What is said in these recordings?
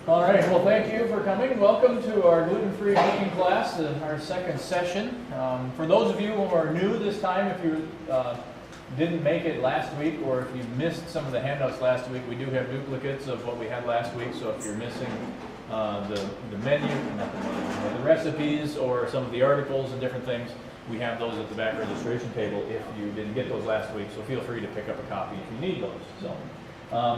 All right, well, thank you for coming. Welcome to our gluten-free cooking class, our second session. For those of you who are new this time, if you didn't make it last week, or if you missed some of the handouts last week, we do have duplicates of what we had last week. So if you're missing the menu, not the menu, the recipes, or some of the articles and different things, we have those at the back registration table if you didn't get those last week. So feel free to pick up a copy if you need those. So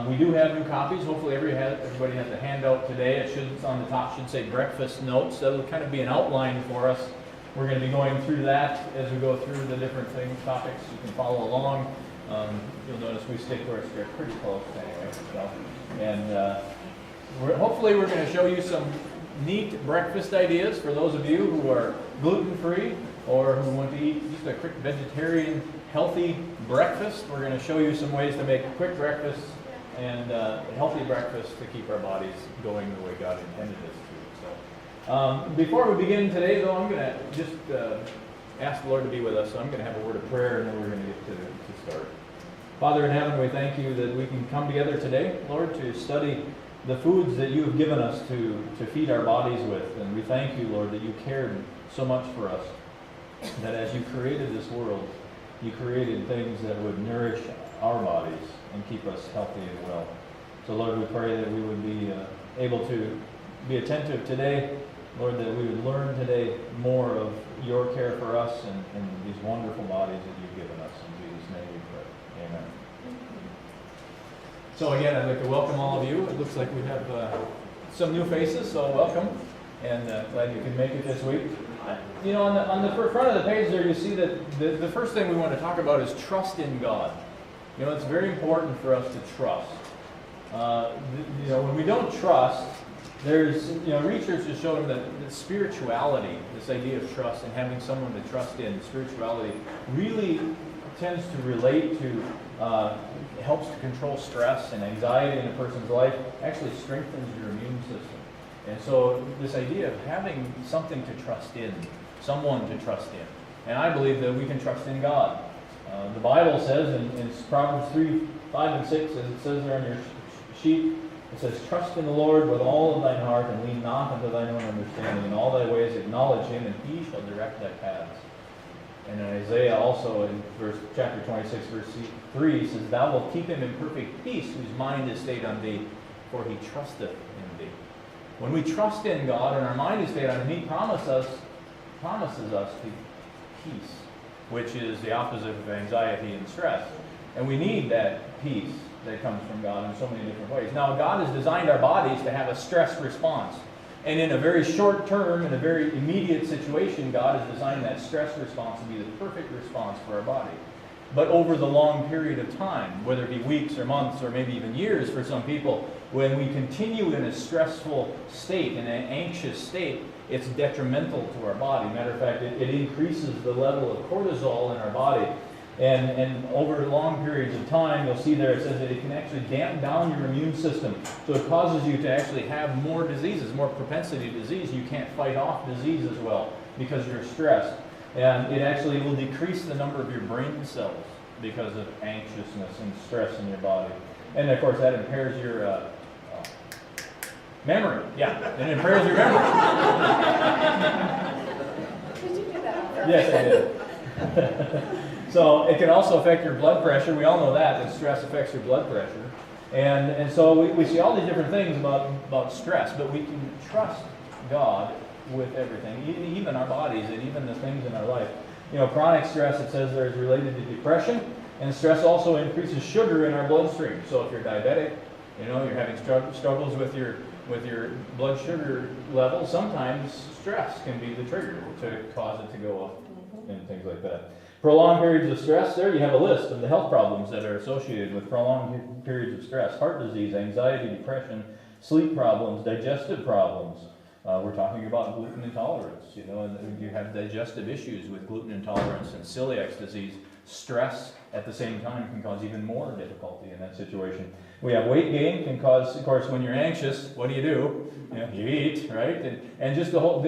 we do have new copies. Hopefully everybody has a handout today. It should, on the top, should say breakfast notes. That'll kind of be an outline for us. We're going to be going through that as we go through the different topics. You can follow along. You'll notice we stick to our script pretty close anyway. So, and hopefully we're going to show you some neat breakfast ideas for those of you who are gluten-free or who want to eat just a quick vegetarian, healthy breakfast. We're going to show you some ways to make quick breakfasts and healthy breakfast to keep our bodies going the way God intended us to. So, before we begin today, though, I'm going to just ask the Lord to be with us. So I'm going to have a word of prayer, and then we're going to get to start. Father in heaven, we thank you that we can come together today, Lord, to study the foods that you have given us to feed our bodies with. And we thank you, Lord, that you cared so much for us, that as you created this world, you created things that would nourish our bodies and keep us healthy and well. So, Lord, we pray that we would be able to be attentive today, Lord, that we would learn today more of your care for us and these wonderful bodies that you've given us. In Jesus' name we pray. Amen. So again, I'd like to welcome all of you. It looks like we have some new faces, so welcome. And glad you could make it this week. You know, on the front of the page there, you see that the first thing we want to talk about is trust in God. You know, it's very important for us to trust. You know, when we don't trust, there's, you know, research has shown that spirituality, this idea of trust and having someone to trust in, spirituality really tends to relate to, helps to control stress and anxiety in a person's life, actually strengthens your immune system. And so this idea of having something to trust in, someone to trust in. And I believe that we can trust in God. The Bible says in Proverbs 3, 5, and 6, as it says there on your sheet, it says, "Trust in the Lord with all of thine heart, and lean not unto thine own understanding. In all thy ways acknowledge him, and he shall direct thy paths." And in Isaiah also, in chapter 26, verse 3, says, "Thou wilt keep him in perfect peace, whose mind is stayed on thee, for he trusteth in thee." When we trust in God and our mind is stayed on him, he promises us peace, which is the opposite of anxiety and stress. And we need that peace that comes from God in so many different ways. Now, God has designed our bodies to have a stress response. And in a very short term, in a very immediate situation, God has designed that stress response to be the perfect response for our body. But over the long period of time, whether it be weeks or months or maybe even years for some people, when we continue in a stressful state, in an anxious state, it's detrimental to our body. Matter of fact, it increases the level of cortisol in our body. And over long periods of time, you'll see there it says that it can actually dampen down your immune system. So it causes you to actually have more diseases, more propensity to disease. You can't fight off disease as well because you're stressed. And it actually will decrease the number of your brain cells because of anxiousness and stress in your body. And of course, that impairs your memory. Yeah, it impairs your memory. Did you do that on purpose? Yes, I did. So it can also affect your blood pressure. We all know that stress affects your blood pressure. And so we see all these different things about stress, but we can trust God with everything, even our bodies and even the things in our life. You know, chronic stress, it says there, is related to depression, and stress also increases sugar in our bloodstream. So if you're diabetic, you know, you're having struggles with your blood sugar level, sometimes stress can be the trigger to cause it to go up and things like that. Prolonged periods of stress, there you have a list of the health problems that are associated with prolonged periods of stress. Heart disease, anxiety, depression, sleep problems, digestive problems. We're talking about gluten intolerance, you know, and you have digestive issues with gluten intolerance and celiac disease. Stress at the same time can cause even more difficulty in that situation. We have weight gain can cause, of course, when you're anxious, what do? You know, you eat, right? And just the whole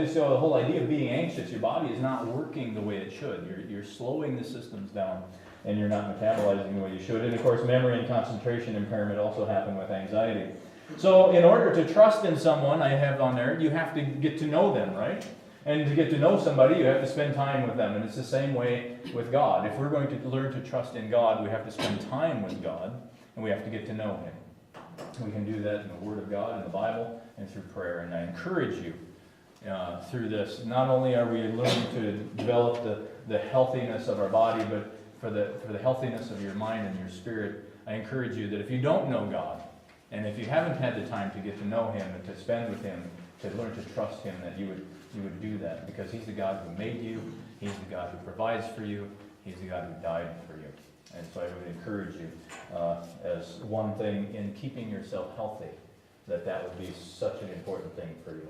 idea of being anxious, your body is not working the way it should. You're slowing the systems down. and you're not metabolizing the way you should. And of course, memory and concentration impairment also happen with anxiety. So in order to trust in someone, I have on there, you have to get to know them, right? And to get to know somebody, you have to spend time with them. And it's the same way with God. If we're going to learn to trust in God, we have to spend time with God, and we have to get to know Him. We can do that in the Word of God, in the Bible, and through prayer. And I encourage you through this. Not only are we learning to develop the healthiness of our body, but for the healthiness of your mind and your spirit, I encourage you that if you don't know God, and if you haven't had the time to get to know Him and to spend with Him, to learn to trust Him, that you would do that, because He's the God who made you, He's the God who provides for you, He's the God who died for you. And so I would encourage you, as one thing in keeping yourself healthy, that would be such an important thing for you.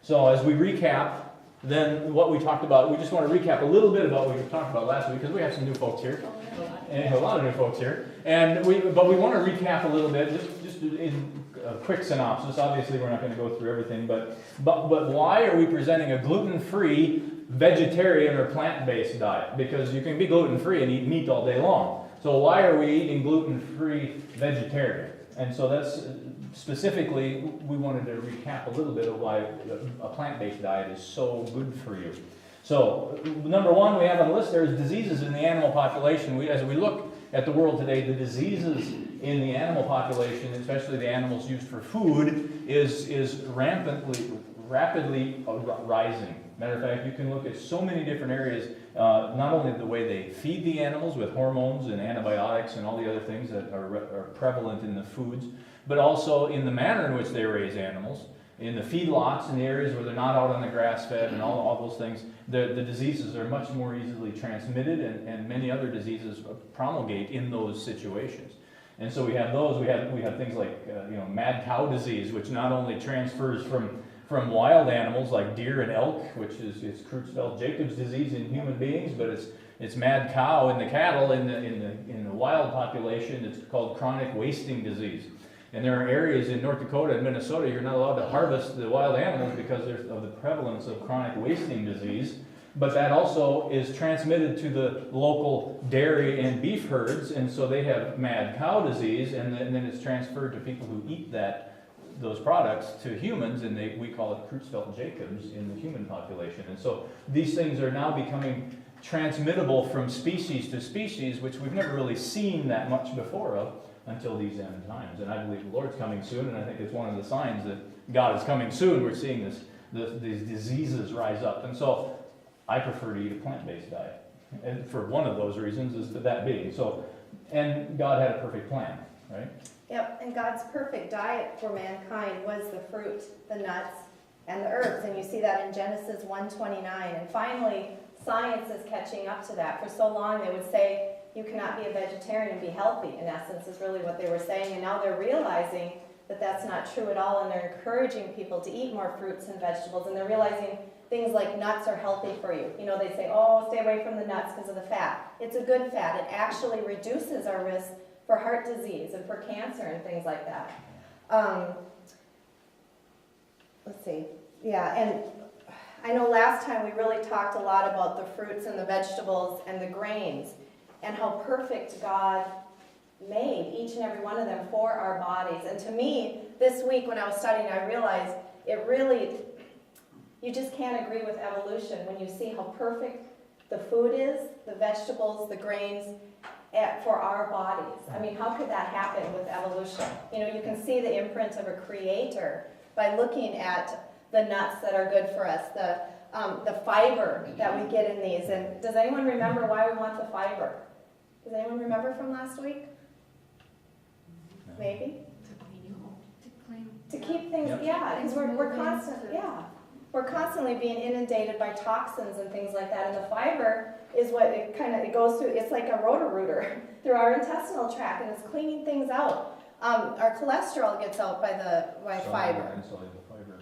So as we recap, then what we talked about, we just want to recap a little bit about what we talked about last week, because we have some new folks here, and a lot of new folks here. But we want to recap a little bit, just in a quick synopsis. Obviously, we're not going to go through everything, but why are we presenting a gluten-free, vegetarian, or plant-based diet? Because you can be gluten-free and eat meat all day long. So why are we eating gluten-free vegetarian? And so that's specifically, we wanted to recap a little bit of why a plant-based diet is so good for you. So, number one we have on the list there is diseases in the animal population. As we look at the world today, the diseases in the animal population, especially the animals used for food, is rapidly rising. Matter of fact, you can look at so many different areas, not only the way they feed the animals with hormones and antibiotics and all the other things that are prevalent in the foods, but also in the manner in which they raise animals, in the feedlots, in the areas where they're not out on the grass-fed and all those things. The diseases are much more easily transmitted, and many other diseases promulgate in those situations. And so we have those. We have things like mad cow disease, which not only transfers from wild animals like deer and elk, which is Creutzfeldt-Jacobs disease in human beings, but it's mad cow in the cattle. In the wild population, it's called chronic wasting disease. And there are areas in North Dakota and Minnesota you're not allowed to harvest the wild animals because of the prevalence of chronic wasting disease. But that also is transmitted to the local dairy and beef herds, and so they have mad cow disease, and then it's transferred to people who eat those products to humans, and we call it Creutzfeldt-Jacobs in the human population. And so these things are now becoming transmittable from species to species, which we've never really seen that much before of until these end times. And I believe the Lord's coming soon, and I think it's one of the signs that God is coming soon. We're seeing these diseases rise up. And so I prefer to eat a plant-based diet. And for one of those reasons is that being. And God had a perfect plan, right? Yep, and God's perfect diet for mankind was the fruit, the nuts, and the herbs. And you see that in Genesis 1:29. And finally, science is catching up to that. For so long they would say, you cannot be a vegetarian and be healthy, in essence, is really what they were saying. And now they're realizing that that's not true at all, and they're encouraging people to eat more fruits and vegetables, and they're realizing things like nuts are healthy for you. They say, oh, stay away from the nuts because of the fat. It's a good fat. It actually reduces our risk for heart disease and for cancer and things like that. Let's see. Yeah, and I know last time we really talked a lot about the fruits and the vegetables and the grains and how perfect God made each and every one of them for our bodies. And to me, this week when I was studying, I realized you just can't agree with evolution when you see how perfect the food is, the vegetables, the grains, for our bodies. I mean, how could that happen with evolution? You can see the imprint of a creator by looking at the nuts that are good for us, the fiber that we get in these. And does anyone remember why we want the fiber? Does anyone remember from last week? No. Maybe? To To keep things, yeah, because we're constantly being inundated by toxins and things like that, and the fiber is what it goes through. It's like a rotor-rooter through our intestinal tract, and it's cleaning things out. Our cholesterol gets out by fiber. Insoluble fiber.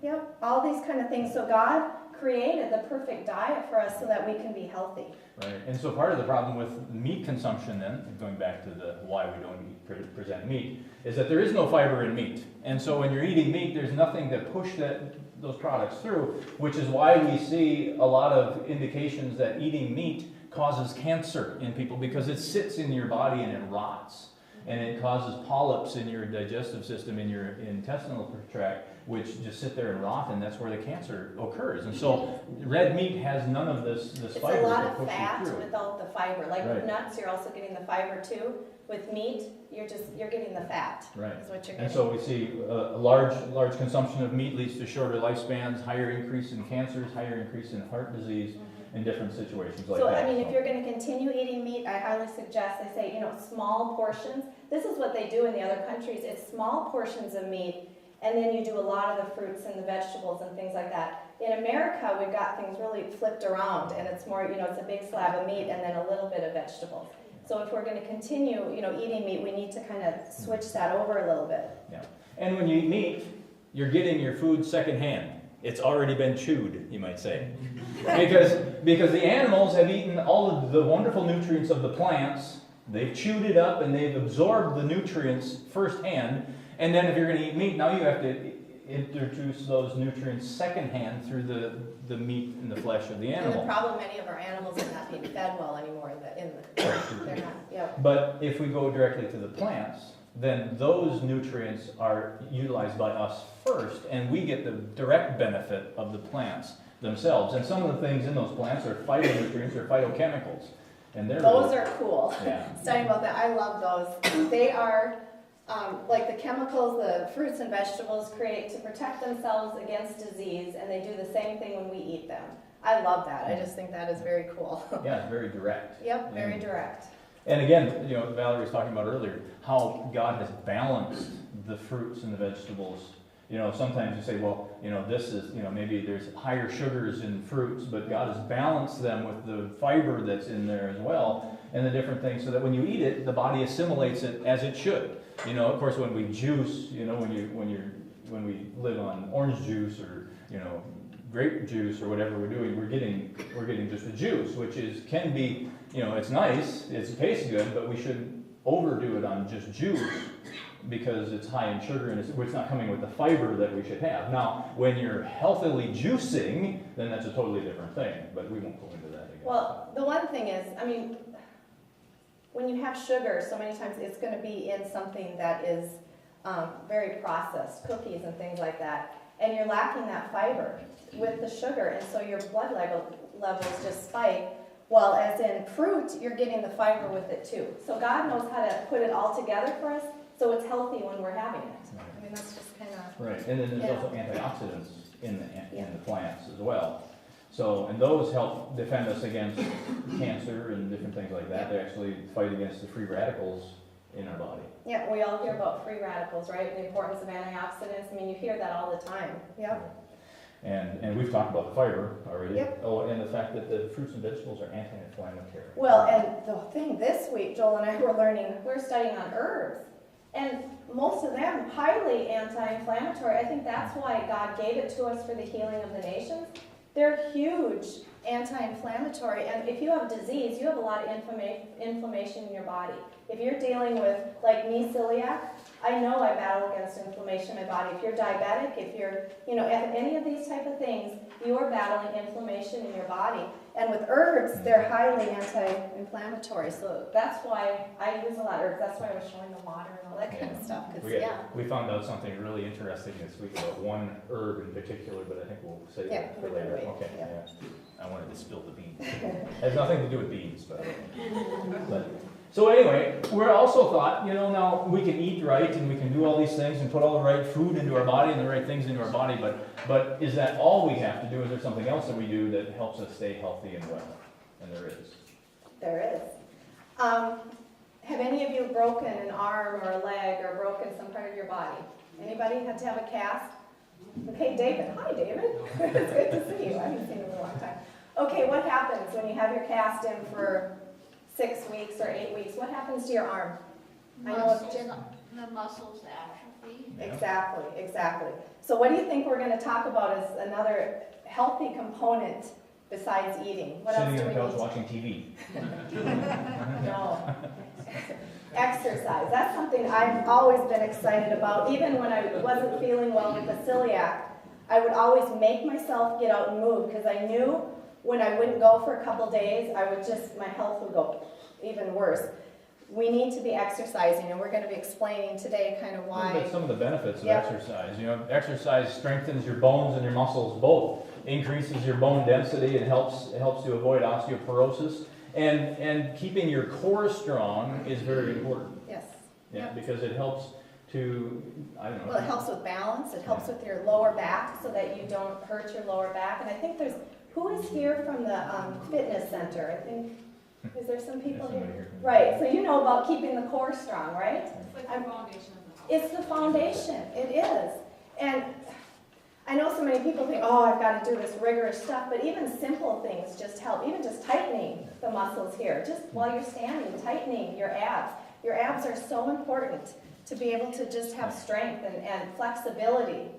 Yep, all these kind of things. So God created the perfect diet for us so that we can be healthy. Right, and so part of the problem with meat consumption then, going back to why we don't present meat, is that there is no fiber in meat. And so when you're eating meat, there's nothing to push those products through, which is why we see a lot of indications that eating meat causes cancer in people because it sits in your body and it rots. And it causes polyps in your digestive system, in your intestinal tract, which just sit there and rot, and that's where the cancer occurs. And so red meat has none of this It's fiber a lot to of push you fat through. without the fiber. Like with Right. nuts, you're also getting the fiber too. With meat, you're getting the fat. Right. Is what you're And getting. so we see a large consumption of meat leads to shorter lifespans, higher increase in cancers, higher increase in heart disease in different situations like So, that. I mean, if you're going to continue eating meat, I highly suggest, they say, small portions. This is what they do in the other countries. It's small portions of meat, and then you do a lot of the fruits and the vegetables and things like that. In America, we've got things really flipped around, and it's more, it's a big slab of meat and then a little bit of vegetables. So if we're going to continue, eating meat, we need to kind of switch that over a little bit. Yeah. And when you eat meat, you're getting your food secondhand. It's already been chewed, you might say. Because the animals have eaten all of the wonderful nutrients of the plants. They've chewed it up and they've absorbed the nutrients firsthand. And then if you're going to eat meat, now you have to introduce those nutrients secondhand through the meat and the flesh of the And animal. the problem, many of our animals are not being fed well anymore. They're not, yeah. But if we go directly to the plants, then those nutrients are utilized by us first, and we get the direct benefit of the plants themselves. And some of the things in those plants are phytonutrients or phytochemicals. And Those are cool. Yeah. Studying about that, I love those. They are like the chemicals the fruits and vegetables create to protect themselves against disease, and they do the same thing when we eat them. I love that. I just think that is very cool. Yeah, it's very direct. Yep, very And- direct. And again, Valerie was talking about earlier, how God has balanced the fruits and the vegetables. Sometimes you say, well, this is, maybe there's higher sugars in fruits, but God has balanced them with the fiber that's in there as well, and the different things, so that when you eat it, the body assimilates it as it should. Of course, when we juice, when we live on orange juice or, grape juice or whatever we're doing, we're getting just the juice, which can be, it's nice, it tastes good, but we shouldn't overdo it on just juice because it's high in sugar and it's not coming with the fiber that we should have. Now, when you're healthily juicing, then that's a totally different thing, but we won't go into that again. Well, the one thing is, when you have sugar, so many times it's going to be in something that is very processed, cookies and things like that, and you're lacking that fiber with the sugar, and so your blood levels just spike. Well, as in fruit, you're getting the fiber with it too. So God knows how to put it all together for us, so it's healthy when we're having it. That's just kind of... Right, and then there's also antioxidants in the plants as well. So, and those help defend us against cancer and different things like that. They actually fight against the free radicals in our body. Yeah, we all hear about free radicals, right? And the importance of antioxidants. You hear that all the time. Yep. And we've talked about the fiber already. Yep. Oh, and the fact that the fruits and vegetables are anti-inflammatory. Well, and the thing this week, Joel and I we're studying on herbs. And most of them highly anti-inflammatory. I think that's why God gave it to us for the healing of the nations. They're huge anti-inflammatory, and if you have disease, you have a lot of inflammation in your body. If you're dealing with, like me, celiac, I know I battle against inflammation in my body. If you're diabetic, if you're, any of these type of things, you are battling inflammation in your body. And with herbs, they're highly anti-inflammatory. So that's why I use a lot of herbs. That's why I was showing the water and all that kind of stuff. We found out something really interesting this week about one herb in particular, but I think we'll save that for later. Okay. Yeah. I wanted to spill the beans. Has nothing to do with beans, but so anyway, we're also thought, now we can eat right and we can do all these things and put all the right food into our body and the right things into our body, but is that all we have to do? Is there something else that we do that helps us stay healthy and well? And there is. There is. Have any of you broken an arm or a leg or broken some part of your body? Anybody had to have a cast? Okay, David. Hi, David. It's good to see you. I haven't seen you in a long time. Okay, what happens when you have your cast in for 6 weeks or 8 weeks? What happens to your arm? I know it's just... The muscles atrophy. Exactly. So what do you think we're going to talk about as another healthy component besides eating? What Sitting else on do the we couch need? watching TV. No. Exercise. That's something I've always been excited about. Even when I wasn't feeling well with the celiac, I would always make myself get out and move because I knew when I wouldn't go for a couple days, my health would go even worse. We need to be exercising, and we're gonna be explaining today kind of why. But some of the benefits of Yep. exercise, exercise strengthens your bones and your muscles both, increases your bone density, it helps to avoid osteoporosis, and keeping your core strong is very important. Yes. Yeah, Yep. because it helps to, I don't know. Well, it helps with balance, it helps with your lower back so that you don't hurt your lower back. And I think who is here from the fitness center? I think, is there some people There's somebody here? here. Right, so you know about keeping the core strong, right? It's like the foundation of the house. It's the foundation, it is. And I know so many people think, oh, I've got to do this rigorous stuff, but even simple things just help. Even just tightening the muscles here, just while you're standing, tightening your abs. Your abs are so important to be able to just have strength and flexibility.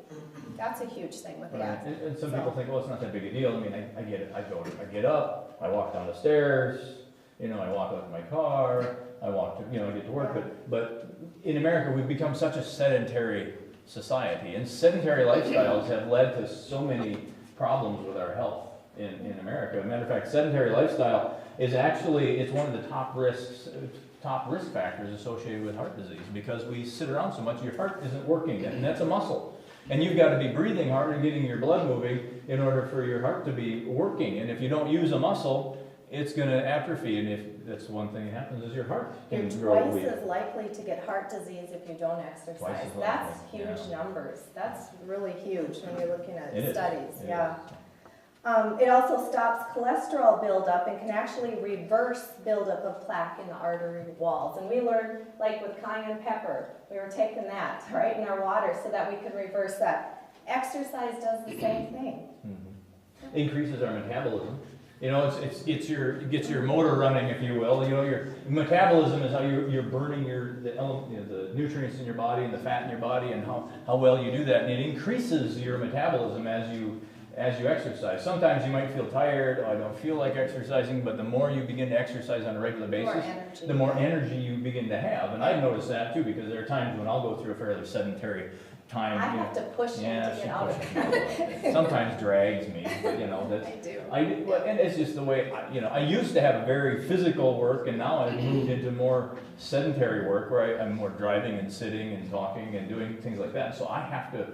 That's a huge thing with the Right. abs. And some people think, well, it's not that big a deal. I mean, I get it. I get up, I walk down the stairs, I walk out to my car, I walk to, I get to work. But in America, we've become such a sedentary society, and sedentary lifestyles have led to so many problems with our health in America. As a matter of fact, sedentary lifestyle is actually, it's one of the top risk factors associated with heart disease, because we sit around so much, your heart isn't working, and that's a muscle. And you've got to be breathing hard and getting your blood moving in order for your heart to be working. And if you don't use a muscle, it's going to atrophy. And if that's one thing that happens, is your heart You're can grow twice weak. as likely to get heart disease if you don't exercise. Twice as That's likely, huge yeah. numbers. That's really huge when you're looking at It is. studies. It Yeah. It also stops cholesterol buildup and can actually reverse buildup of plaque in the artery walls. And we learned, like with cayenne pepper, we were taking that right in our water so that we could reverse that. Exercise does the same thing. Mhm. Increases our metabolism. It gets your motor running, if you will. Your metabolism is how you're burning the nutrients in your body and the fat in your body, and how well you do that. And it increases your metabolism as you exercise. Sometimes you might feel tired, I don't feel like exercising, but the more you begin to exercise on a regular basis, the more energy you begin to have. And I've noticed that too, because there are times when I'll go through a fairly sedentary time. I have to push him to get out of it. Sometimes drags me, but that's. I do. And it's just the way, I used to have a very physical work, and now I've moved into more sedentary work where I'm more driving and sitting and talking and doing things like that. So I have to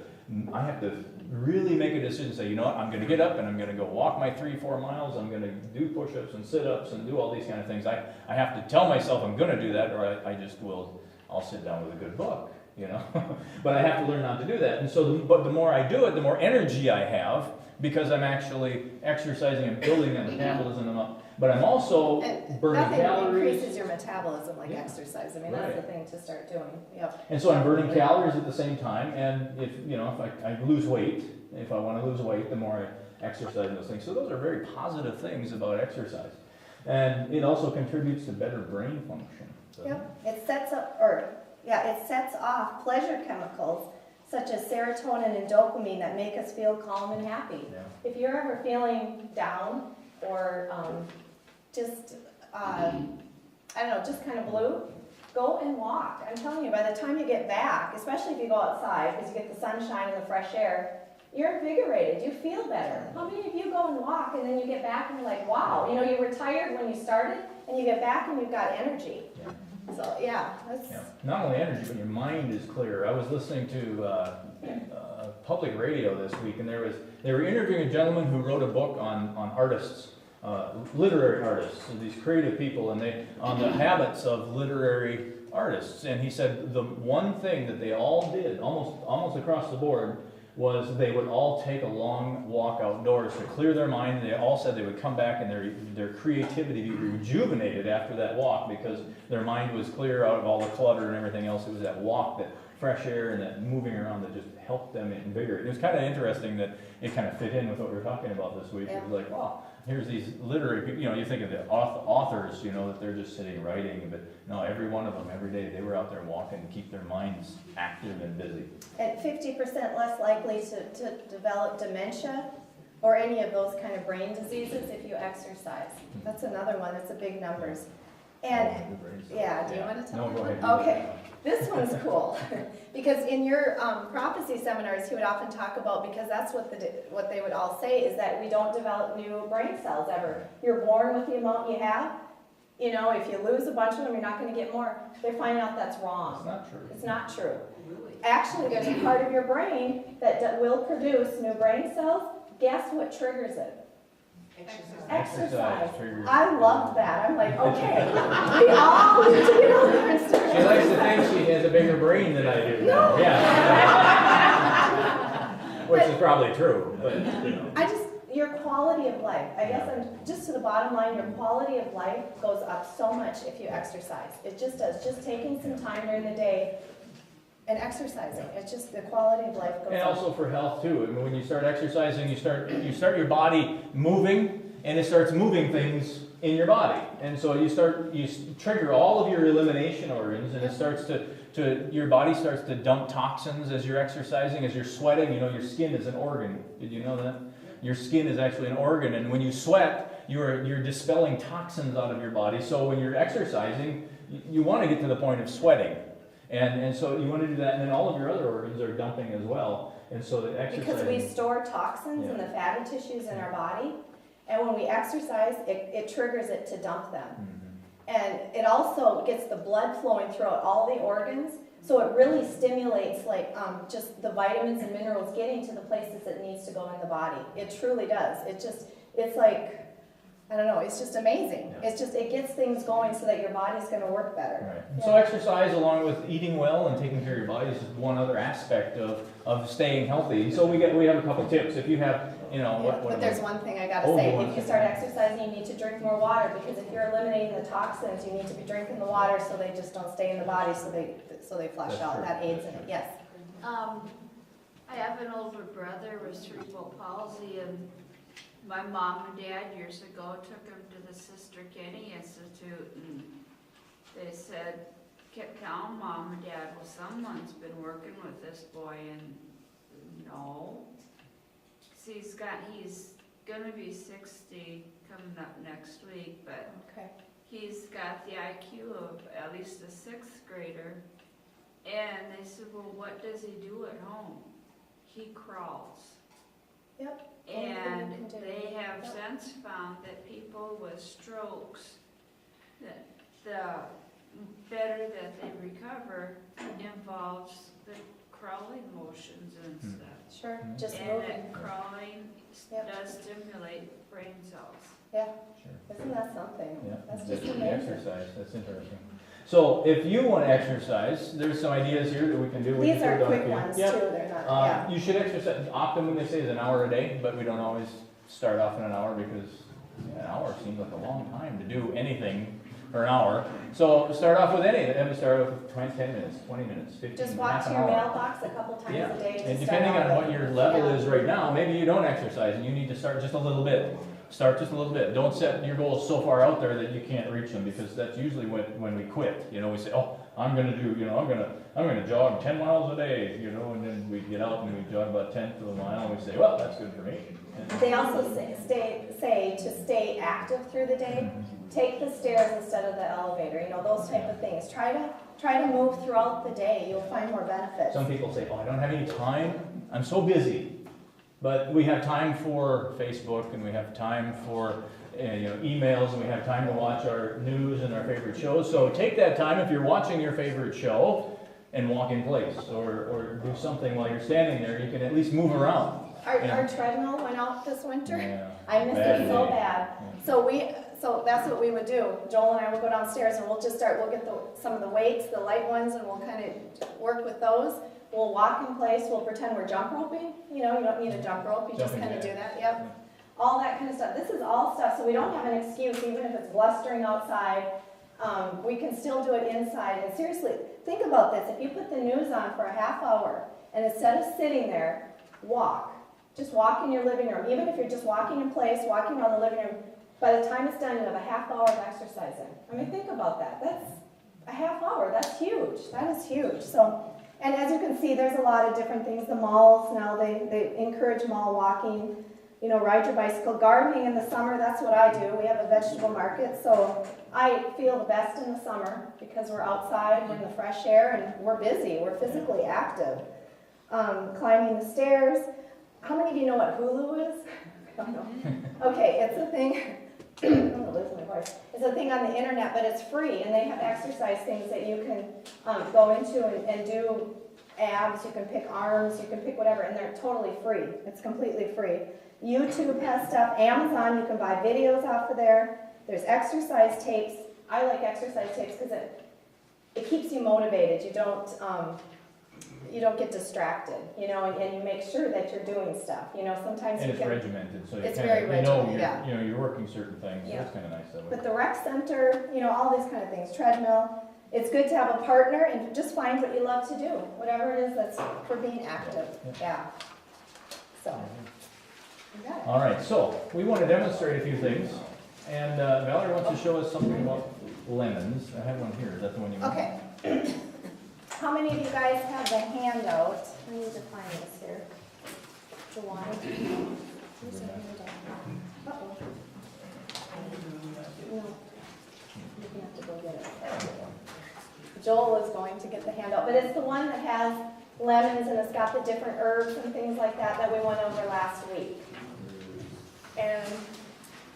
really make a decision, say, you know what, I'm going to get up and I'm going to go walk my 3-4 miles. I'm going to do push-ups and sit-ups and do all these kind of things. I have to tell myself I'm going to do that, or I'll sit down with a good book. But I have to learn not to do that. And so, but the more I do it, the more energy I have, because I'm actually exercising and building that metabolism up. But I'm also burning Nothing calories. increases your metabolism like Yeah. exercise. I mean, that's Right. the thing to start doing. Yep. And so I'm burning calories at the same time. And if I lose weight, if I want to lose weight, the more I exercise and those things. So those are very positive things about exercise. And it also contributes to better brain function. So, Yep. It sets off pleasure chemicals such as serotonin and dopamine that make us feel calm and happy. Yeah. If you're ever feeling down or just kind of blue, go and walk. I'm telling you, by the time you get back, especially if you go outside because you get the sunshine and the fresh air, you're invigorated. You feel better. How many of you go and walk and then you get back and you're like, wow, you were tired when you started and you get back and you've got energy. Yeah. So yeah, that's Not only energy, but your mind is clearer. I was listening to public radio this week, and they were interviewing a gentleman who wrote a book on artists, literary artists, so these creative people, and on the habits of literary artists. And he said the one thing that they all did, almost across the board, was they would all take a long walk outdoors to clear their mind. They all said they would come back and their creativity be rejuvenated after that walk, because their mind was clear out of all the clutter and everything else. It was that walk, that fresh air and that moving around that just helped them invigorate. It was kind of interesting that it kind of fit in with what we were talking about this week. Yeah. It was like, wow, here's these literary people, you think of the authors, that they're just sitting writing, but no, every one of them, every day, they were out there walking to keep their minds active and busy. and 50% less likely to develop dementia or any of those kind of brain diseases if you exercise. That's another one. That's a big numbers. And Oh, yeah, do you want to tell No, me? go ahead. Okay. This one's cool, because in your prophecy seminars, he would often talk about, because that's what they would all say, is that we don't develop new brain cells ever. You're born with the amount you have. You know, if you lose a bunch of them, you're not going to get more. They're finding out that's wrong. It's not true. It's not true. Actually, there's a part of your brain that will produce new brain cells. Guess what triggers it? Exercise. triggers. I loved that. I'm like, okay, we all need to get out there and start. She likes to think she has a bigger brain than I do. No. Yeah. Which is probably true, but, you know. Your quality of life, I guess, just to the bottom line, your quality of life goes up so much if you exercise. It just does. Just taking some time during the day and exercising. It's just the quality of life goes And up. also for health too. I mean, when you start exercising, you start your body moving, and it starts moving things in your body. And so you trigger all of your elimination organs, and it starts your body starts to dump toxins as you're exercising, as you're sweating. You know, your skin is an organ. Did you know that? Your skin is actually an organ, and when you sweat, you're dispelling toxins out of your body. So when you're exercising, you want to get to the point of sweating. And so you want to do that, and then all of your other organs are dumping as well. And so the exercise. Because we store toxins in the fatty tissues in our body, and when we exercise, it triggers it to dump them. Mm-hmm. And it also gets the blood flowing throughout all the organs, so it really stimulates just the vitamins and minerals getting to the places it needs to go in the body. It truly does. It's like, I don't know, it's just amazing. Yeah. It gets things going so that your body's going to work better. Right. Yeah. So exercise, along with eating well and taking care of your body, is one other aspect of staying healthy. So we have a couple tips. If you have, you know, Yeah, but there's one thing I gotta Oh, say, you want if you to- start exercising, you need to drink more water, because if you're eliminating the toxins, you need to be drinking the water so they just don't stay in the body, so they flush That's out. true. That aids in it, yes. I have an older brother with cerebral palsy, and my mom and dad years ago took him to the Sister Kenny Institute, and they kept telling Mom and Dad, well, someone's been working with this boy, and no. He's gonna be 60 coming up next week, but Okay. he's got the IQ of at least a 6th grader. And they said, well, what does he do at home? He crawls. Yep. And Anything you can do. they have Yep. since found that people with strokes, that the better that they recover involves the crawling motions and Hmm. stuff. Sure, Mhm. just And moving. that crawling Yep. does stimulate brain cells. Yeah, Sure. isn't that something? Yeah, That's the- just the amazing. exercise. That's interesting. So if you want to exercise, there's some ideas here that we can do. We These can are put it on quick for you. ones Yep. too, they're not, yeah. You should exercise. Often they say is an hour a day, but we don't always start off in an hour because an hour seems like a long time to do anything for an hour. So start off with anything. Start off with 10 minutes, 20 minutes, 15, Just walk half to an your hour. mailbox a couple times Yeah, a day to and start depending out on what with. your level Yeah. is right now, maybe you don't exercise and you need to start just a little bit. Start just a little bit. Don't set your goals so far out there that you can't reach them, because that's usually when we quit. You know, we say, oh, I'm gonna jog 10 miles a day, you know, and then we get out and we jog about 1/10 of a mile and we say, well, that's good for me. And- They also say to stay active through the day, take the stairs instead of the elevator, you know, those type of things. Try to move throughout the day, you'll find more benefits. Some people say, oh, I don't have any time, I'm so busy. But we have time for Facebook, and we have time for emails, and we have time to watch our news and our favorite shows. So take that time, if you're watching your favorite show, and walk in place, or do something while you're standing there. You can at least move around. Our treadmill went out this winter. Yeah. I missed Bad it so day. bad. So that's what we would do. Joel and I would go downstairs and we'll get some of the weights, the light ones, and we'll kind of work with those. We'll walk in place, we'll pretend we're jump roping. You know, you don't need a jump rope, you just Jumping kind of do jack. that, yep. All that kind of stuff. This is all stuff, so we don't have an excuse, even if it's blustering outside. We can still do it inside. And seriously, think about this. If you put the news on for a half hour, and instead of sitting there, walk. Just walk in your living room. Even if you're just walking in place, walking around the living room, by the time it's done, you have a half hour of exercising. I mean, think about that. That's a half hour. That's huge. That is huge. So, and as you can see, there's a lot of different things. The malls now, they encourage mall walking. ride your bicycle. Gardening in the summer, that's what I do. We have a vegetable market, so I feel the best in the summer because we're outside, we're in the fresh air, and we're busy, we're physically active. Climbing the stairs. How many of you know what Hulu is? I don't know. Okay, it's a thing. I'm gonna lose my voice. It's a thing on the internet, but it's free, and they have exercise things that you can go into and do abs. You can pick arms, you can pick whatever, and they're totally free. It's completely free. YouTube has stuff. Amazon, you can buy videos off of there. There's exercise tapes. I like exercise tapes because it keeps you motivated. You don't get distracted, and you make sure that you're doing stuff. Sometimes And you it's can. regimented, so you It's kind very of, regimented, yeah. you're working certain things, Yeah. that's kind of nice that way. But the rec center, all these kind of things, treadmill. It's good to have a partner and just find what you love to do, whatever it is that's for being active. Yeah. So. you got it. All right, so we want to demonstrate a few things, and Valerie wants to show us something about lemons. I have one here, is that the one you want? Okay. How many of you guys have the handout? I need to find this here. The one. Where's the handout? Uh-oh. No. You have to go get it. Joel is going to get the handout, but it's the one that has lemons and it's got the different herbs and things like that we went over last week. And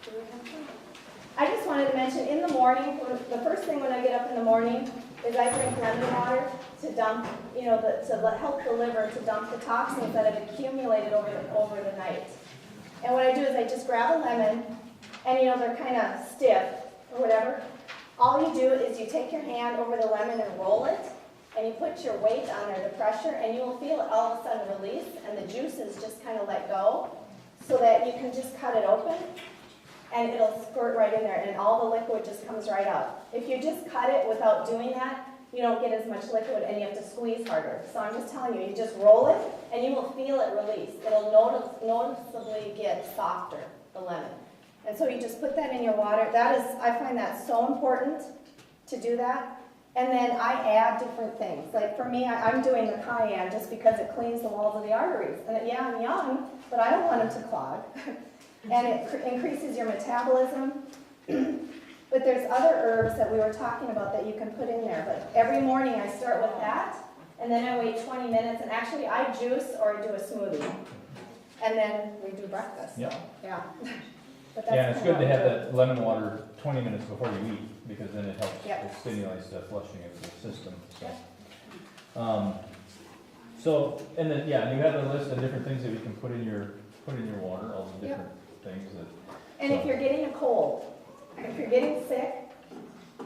do we have some? I just wanted to mention, in the morning, the first thing when I get up in the morning is I drink lemon water to dump, to help the liver to dump the toxins that have accumulated over the night. And what I do is I just grab a lemon, and they're kind of stiff or whatever. All you do is you take your hand over the lemon and roll it, and you put your weight on there, the pressure, and you will feel it all of a sudden release, and the juices just kind of let go, so that you can just cut it open. And it'll squirt right in there, and all the liquid just comes right out. If you just cut it without doing that, you don't get as much liquid, and you have to squeeze harder. So I'm just telling you, you just roll it, and you will feel it release. It'll noticeably get softer, the lemon. And so you just put that in your water. I find that so important to do that. And then I add different things. Like for me, I'm doing the cayenne just because it cleans the walls of the arteries. And I'm young, but I don't want them to clog. And it increases your metabolism. But there's other herbs that we were talking about that you can put in there. But every morning I start with that, and then I wait 20 minutes, and actually I juice or do a smoothie. And then we do breakfast. Yeah. Yeah. But that's Yeah, it's kinda good to what have we do. that lemon water 20 minutes before you eat, because then it helps, Yep. it stimulates the flushing of the system, so. Yep. And then, yeah, you have a list of different things that you can put in your water, all the Yep. different things that. And if you're getting a cold, if you're getting sick,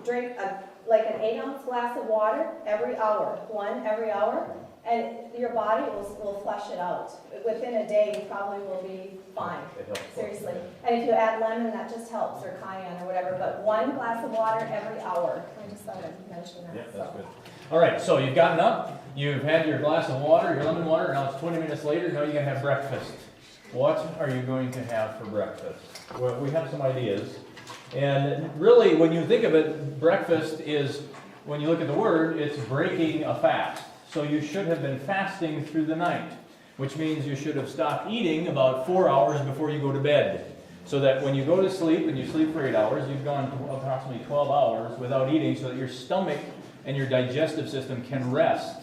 drink an 8-ounce glass of water every hour, one every hour, and your body will flush it out. Within a day, you probably will be fine, It helps. seriously. And if you add lemon, that just helps, or cayenne or whatever, but one glass of water every hour. I just thought I'd mention that. Yeah, so. that's good. All right, so you've gotten up, you've had your glass of water, your lemon water, now it's 20 minutes later, now you're gonna have breakfast. What are you going to have for breakfast? Well, we have some ideas. And really, when you think of it, breakfast is, when you look at the word, it's breaking a fast. So you should have been fasting through the night, which means you should have stopped eating about 4 hours before you go to bed. So that when you go to sleep and you sleep for 8 hours, you've gone approximately 12 hours without eating so that your stomach and your digestive system can rest.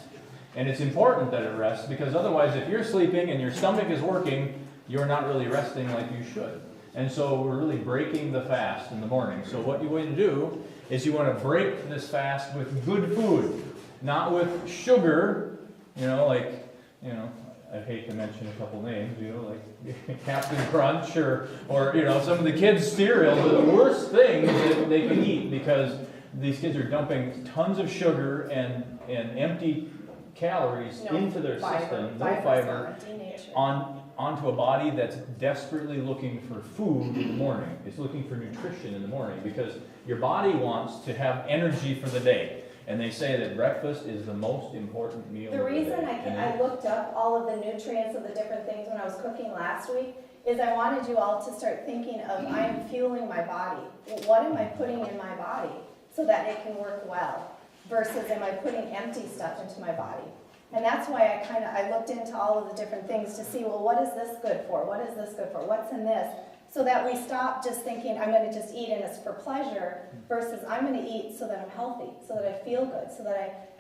And it's important that it rests, because otherwise if you're sleeping and your stomach is working, you're not really resting like you should. And so we're really breaking the fast in the morning. So what you want to do is you want to break this fast with good food, not with sugar, I hate to mention a couple names, like Captain Crunch or some of the kids' cereal are the worst things that they can eat, because these kids are dumping tons of sugar and empty calories into their system, no fiber, onto a body that's desperately looking for food in the morning. It's looking for nutrition in the morning, because your body wants to have energy for the day. And they say that breakfast is the most important meal The of the reason day. I looked up all of the nutrients of the different things when I was cooking last week is I wanted you all to start thinking of, I'm fueling my body. What am I putting in my body so that it can work well? Versus am I putting empty stuff into my body? And that's why I looked into all of the different things to see, well, what is this good for? What is this good for? What's in this? So that we stop just thinking, I'm gonna just eat and it's for pleasure, versus I'm gonna eat so that I'm healthy, so that I feel good, so that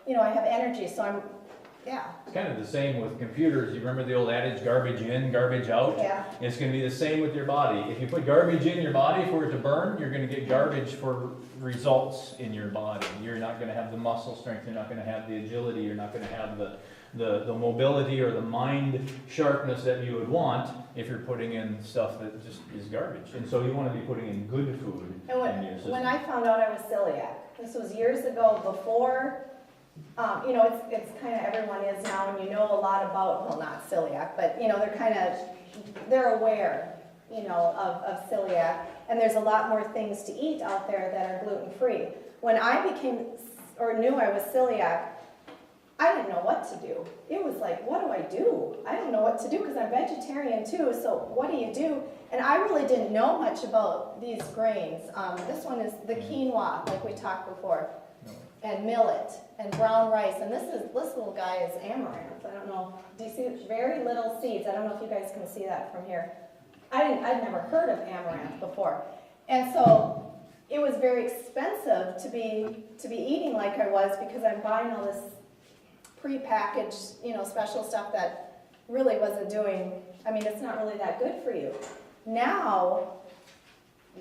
I have energy, so I'm, yeah. It's kind of the same with computers. You remember the old adage, garbage in, garbage out? Yeah. It's gonna be the same with your body. If you put garbage in your body for it to burn, you're gonna get garbage for results in your body. You're not gonna have the muscle strength, you're not gonna have the agility, you're not gonna have the mobility or the mind sharpness that you would want if you're putting in stuff that just is garbage. And so you wanna be putting in good food And in your system. when I found out I was celiac, this was years ago before, it's kind of everyone is now, and a lot about, well, not celiac, but, they're aware, of celiac, and there's a lot more things to eat out there that are gluten-free. When I knew I was celiac, I didn't know what to do. It was like, what do I do? I don't know what to do because I'm vegetarian too, so what do you do? And I really didn't know much about these grains. This one is the quinoa, like we talked before, and millet, and brown rice, and this little guy is amaranth. I don't know, do you see very little seeds? I don't know if you guys can see that from here. I'd never heard of amaranth before. And so it was very expensive to be eating like I was, because I'm buying all this pre-packaged, special stuff that really wasn't it's not really that good for you. Now,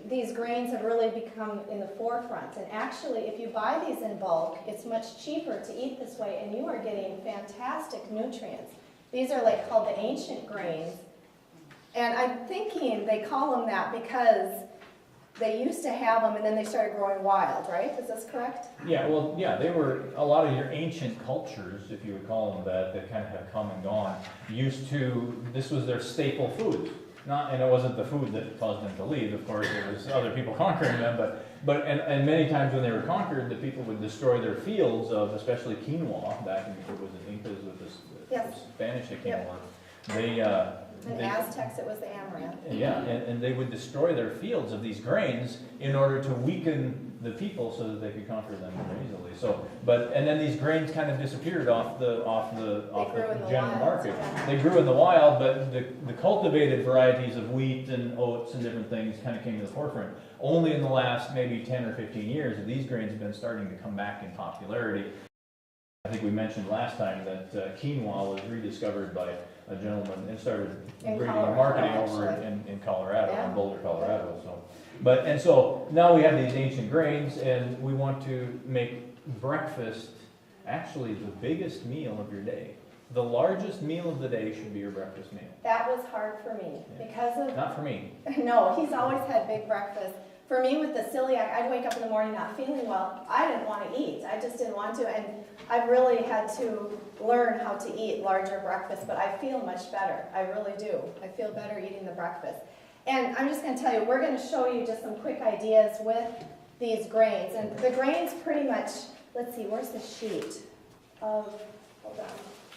these grains have really become in the forefront, and actually, if you buy these in bulk, it's much cheaper to eat this way, and you are getting fantastic nutrients. These are called the ancient grains, and I'm thinking they call them that because they used to have them and then they started growing wild, right? Is this correct? Yeah, well, yeah, they were, a lot of your ancient cultures, if you would call them that kind of have come and gone, this was their staple food. And it wasn't the food that caused them to leave, of course, it was other people conquering them, and many times when they were conquered, the people would destroy their fields of, especially quinoa, back in, it was the Incas with the Spanish that came along. In Aztecs, it was the amaranth. Yeah, and they would destroy their fields of these grains in order to weaken the people so that they could conquer them more easily. And then these grains kind of disappeared off the general market. They grew in the wild, but the cultivated varieties of wheat and oats and different things kind of came to the forefront. Only in the last maybe 10 or 15 years have these grains been starting to come back in popularity. I think we mentioned last time that quinoa was rediscovered by a gentleman and started marketing over in Colorado, in Boulder, Colorado. So now we have these ancient grains, and we want to make breakfast actually the biggest meal of your day. The largest meal of the day should be your breakfast meal. That was hard for me because of... Not for me. No, he's always had big breakfast. For me, with the celiac, I'd wake up in the morning not feeling well. I didn't want to eat. I just didn't want to, and I really had to learn how to eat larger breakfast, but I feel much better. I really do. I feel better eating the breakfast. And I'm just going to tell you, we're going to show you just some quick ideas with these grains. And the grains pretty much, let's see, where's the sheet? Hold on.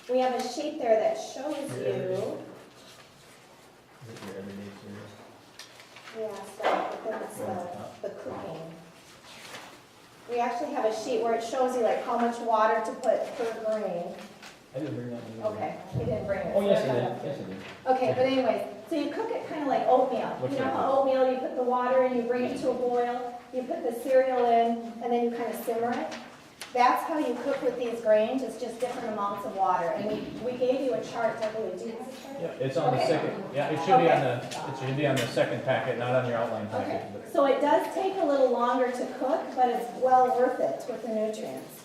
We have a sheet there that shows you. Yeah, so it's the cooking. We actually have a sheet where it shows you how much water to put per grain. I didn't bring that. Okay, you didn't bring it. Oh, yes, I did. Yes, I did. Okay, but anyways, so you cook it kind of like oatmeal. Looks You know like how oatmeal, you put the water in, you bring it to a boil, you put the cereal in, and then you kind of simmer it. That's how you cook with these grains. It's just different amounts of water. And we gave you a chart, I believe. Do you have a chart? Yeah, it's on the second. Yeah, it should be on the second packet, not on your outline packet. Okay. So it does take a little longer to cook, but it's well worth it with the nutrients.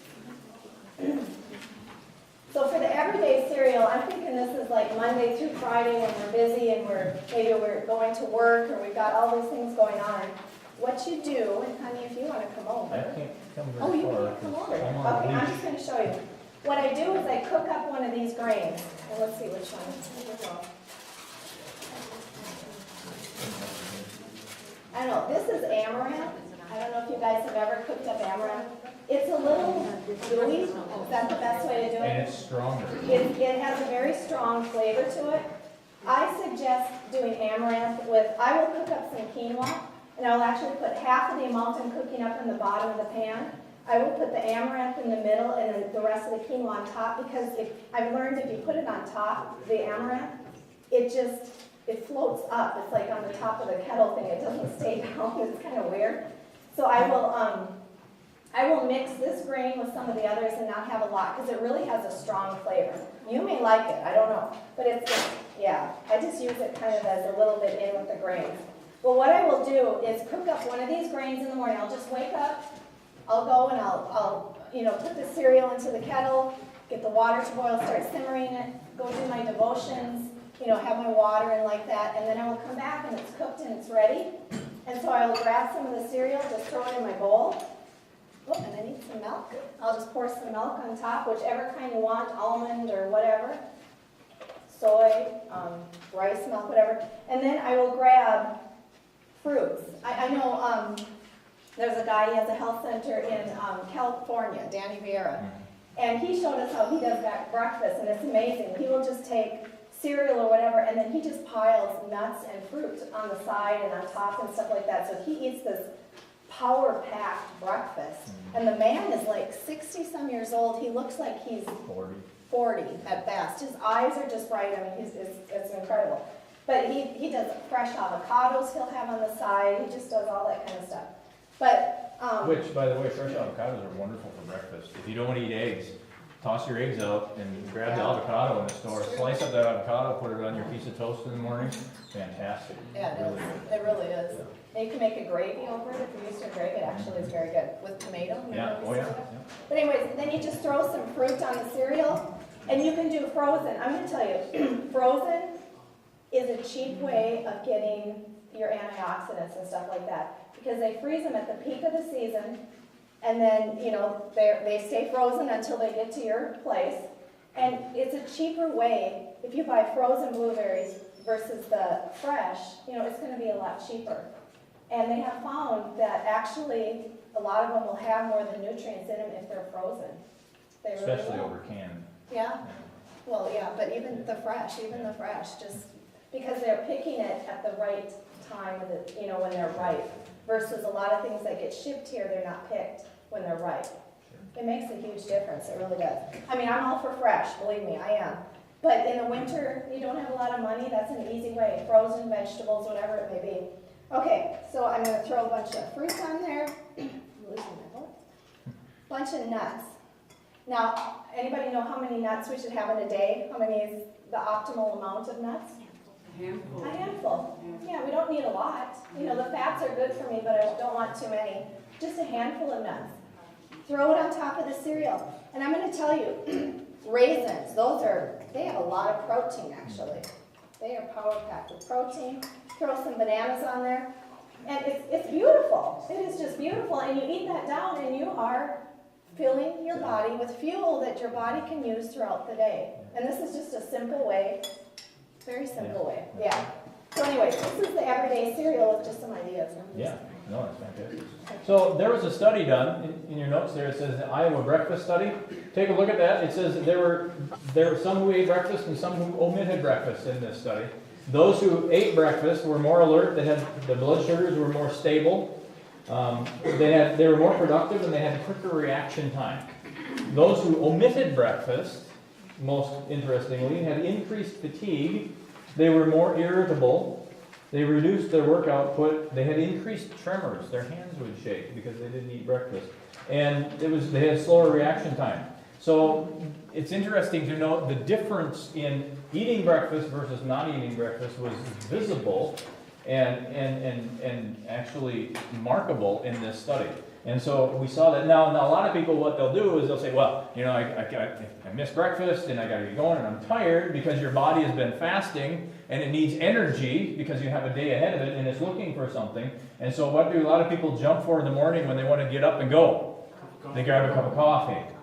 So for the everyday cereal, I'm thinking this is like Monday through Friday when we're busy and we're going to work or we've got all these things going on. What you do, and honey, if you want to come over. I can't come very Oh, you far. can't come over. I'm on Okay, the I'm leash. just going to show you. What I do is I cook up one of these grains. And let's see which one. Here we go. I don't know, this is amaranth. I don't know if you guys have ever cooked up amaranth. It's a little gooey. Is that the best way to do it? And it's stronger. It has a very strong flavor to it. I suggest doing amaranth with, I will cook up some quinoa, and I'll actually put half of the amount I'm cooking up in the bottom of the pan, I will put the amaranth in the middle and then the rest of the quinoa on top, because I've learned if you put it on top, the amaranth, it floats up. It's like on the top of the kettle thing. It doesn't stay down. It's kind of weird. So I will mix this grain with some of the others and not have a lot, because it really has a strong flavor. You may like it, I don't know. But it's just, yeah, I just use it kind of as a little bit in with the grains. But what I will do is cook up one of these grains in the morning. I'll just wake up, I'll go and I'll put the cereal into the kettle, get the water to boil, start simmering it, go do my devotions, have my water and like that, and then I will come back and it's cooked and it's ready. And so I will grab some of the cereal, just throw it in my bowl. Oh, and I need some milk. I'll just pour some milk on top, whichever kind you want, almond or whatever. Soy, rice milk, whatever. And then I will grab fruits. I know there's a guy, he has a health center in California, Danny Vieira. And he showed us how he does that breakfast, and it's amazing. He will just take cereal or whatever, and then he just piles nuts and fruit on the side and on top and stuff like that. So he eats this power-packed breakfast. And the man is like 60-some years old. He looks like he's 40 at best. His eyes are just bright. I mean, it's incredible. But he does fresh avocados he'll have on the side. He just does all that kind of stuff. But Which, by the way, fresh avocados are wonderful for breakfast. If you don't want to eat eggs, toss your eggs out and grab the avocado in the store. Slice up that avocado, put it on your piece of toast in the morning. Fantastic. yeah, Really it really is. And you can make a gravy over it. If you're used to gravy, it actually is very good with tomato. Yeah, oh yeah. But anyways, then you just throw some fruit on the cereal, and you can do frozen. I'm going to tell you, frozen is a cheap way of getting your antioxidants and stuff like that, because they freeze them at the peak of the season, and then, they stay frozen until they get to your place. And it's a cheaper way, if you buy frozen blueberries versus the fresh, it's going to be a lot cheaper. And they have found that actually a lot of them will have more of the nutrients in them if they're frozen. They really Especially will. over canned. Yeah, well, yeah, but even the fresh, just because they're picking it at the right time, when they're ripe, versus a lot of things that get shipped here, they're not picked when they're ripe. It makes a huge difference, it really does. I mean, I'm all for fresh, believe me, I am. But in the winter, you don't have a lot of money, that's an easy way, frozen vegetables, whatever it may be. Okay, so I'm going to throw a bunch of fruits on there. I'm losing my voice. Bunch of nuts. Now, anybody know how many nuts we should have in a day? How many is the optimal amount of nuts? A handful. Yeah, we don't need a lot. The fats are good for me, but I don't want too many. Just a handful of nuts. Throw it on top of the cereal. And I'm going to tell you, raisins, they have a lot of protein, actually. They are power-packed with protein. Throw some bananas on there. And it's beautiful. It is just beautiful. And you eat that down, and you are filling your body with fuel that your body can use throughout the day. And this is just a simple way, very simple way. Yeah. So anyways, this is the everyday cereal with just some ideas. Yeah, no, it's fantastic. So there was a study done, in your notes there, it says the Iowa breakfast study. Take a look at that. It says that there were some who ate breakfast and some who omitted breakfast in this study. Those who ate breakfast were more alert, the blood sugars were more stable, they were more productive, and they had quicker reaction time. Those who omitted breakfast, most interestingly, had increased fatigue, they were more irritable, they reduced their work output, they had increased tremors, their hands would shake because they didn't eat breakfast, and they had slower reaction time. So it's interesting to note the difference in eating breakfast versus not eating breakfast was visible and actually markable in this study. And so we saw that. Now a lot of people, what they'll do is they'll say, well, I missed breakfast and I got to get going and I'm tired, because your body has been fasting and it needs energy because you have a day ahead of it and it's looking for something. And so what do a lot of people jump for in the morning when they want to get up and go? They grab a cup of coffee.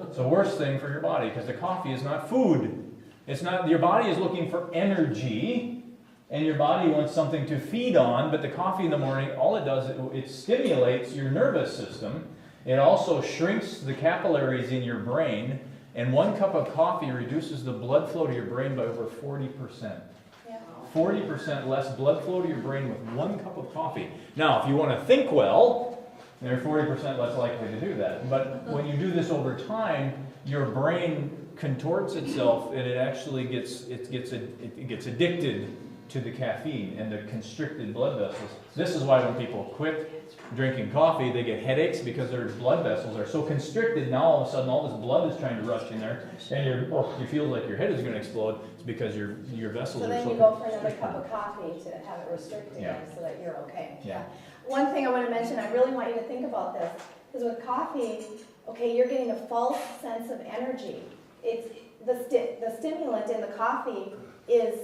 It's the worst thing for your body, because the coffee is not food. It's not. Your body is looking for energy, and your body wants something to feed on. But the coffee in the morning, all it does, it stimulates your nervous system. It also shrinks the capillaries in your brain. And 1 cup of coffee reduces the blood flow to your brain by over 40%. 40% less blood flow to your brain with 1 cup of coffee. Now, if you want to think well, They're 40% less likely to do that. But when you do this over time, your brain contorts itself and it actually gets addicted to the caffeine and the constricted blood vessels. This is why when people quit drinking coffee, they get headaches because their blood vessels are so constricted. Now all of a sudden all this blood is trying to rush in there and you feel like your head is going to explode. It's because your vessels So are then so you go for another cup of coffee to have it restricted Yeah. so that you're okay. Yeah. One thing I want to mention, I really want you to think about this, because with coffee, okay, you're getting a false sense of energy. It's the stimulant in the coffee is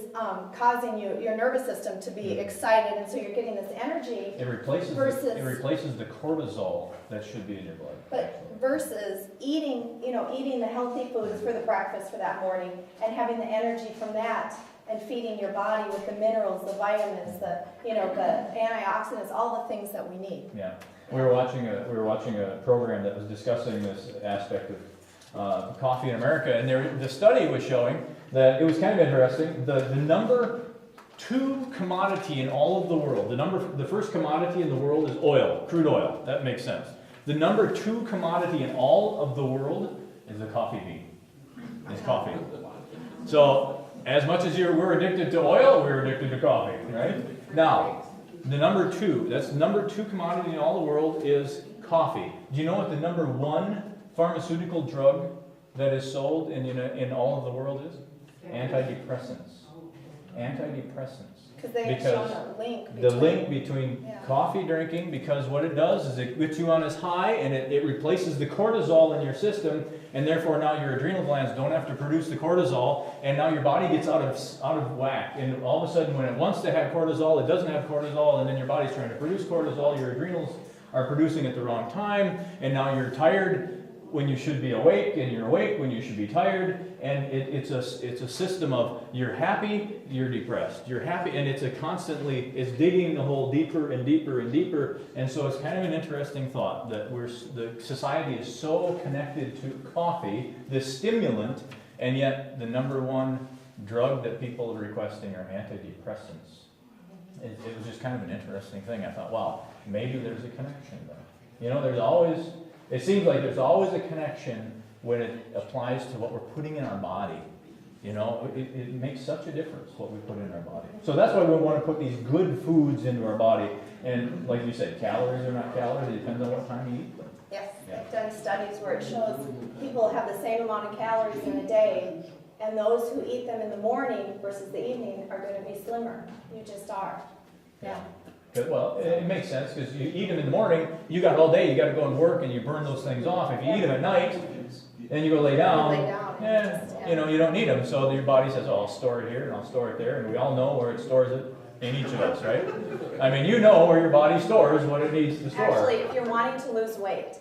causing your nervous system to be excited, and so you're getting this energy. It replaces versus the cortisol that should be in your blood. But versus eating the healthy foods for the breakfast for that morning and having the energy from that and feeding your body with the minerals, the vitamins, the antioxidants, all the things that we need. Yeah, we were watching a program that was discussing this aspect of coffee in America, and the study was showing that it was kind of interesting. The number 2 commodity in all of the world, the first commodity in the world is oil, crude oil. That makes sense. The number 2 commodity in all of the world is the coffee bean. It's coffee. So as much as we're addicted to oil, we're addicted to coffee, right? Now, the number 2 commodity in all the world is coffee. Do you know what the number 1 pharmaceutical drug that is sold in all of the world is? Antidepressants. Antidepressants. Because they have shown a link between... The link between coffee drinking, because what it does is it gets you on this high and it replaces the cortisol in your system, and therefore now your adrenal glands don't have to produce the cortisol, and now your body gets out of whack. And all of a sudden when it wants to have cortisol, it doesn't have cortisol, and then your body's trying to produce cortisol, your adrenals are producing at the wrong time, and now you're tired when you should be awake, and you're awake when you should be tired, and it's a system of you're happy, you're depressed, you're happy, and it's it's digging the hole deeper and deeper and deeper, and so it's kind of an interesting thought that the society is so connected to coffee, this stimulant, and yet the number 1 drug that people are requesting are antidepressants. It was just kind of an interesting thing. I thought, wow, maybe there's a connection there. It seems like there's always a connection when it applies to what we're putting in our body. It makes such a difference what we put in our body. So that's why we want to put these good foods into our body. And like you said, calories are not calories. It depends on what time you eat them. Yes, Yeah. they've done studies where it shows people have the same amount of calories in a day, and those who eat them in the morning versus the evening are going to be slimmer. You just are. Yeah. Well, it makes sense because you eat them in the morning, you got all day, you got to go and work and you burn those things off. If you eat them at night, then you go lay down, you don't need them. So your body says, oh, I'll store it here and I'll store it there. And we all know where it stores it in each of us, right? I mean, you know where your body stores what it needs to store. Actually, if you're wanting to lose weight,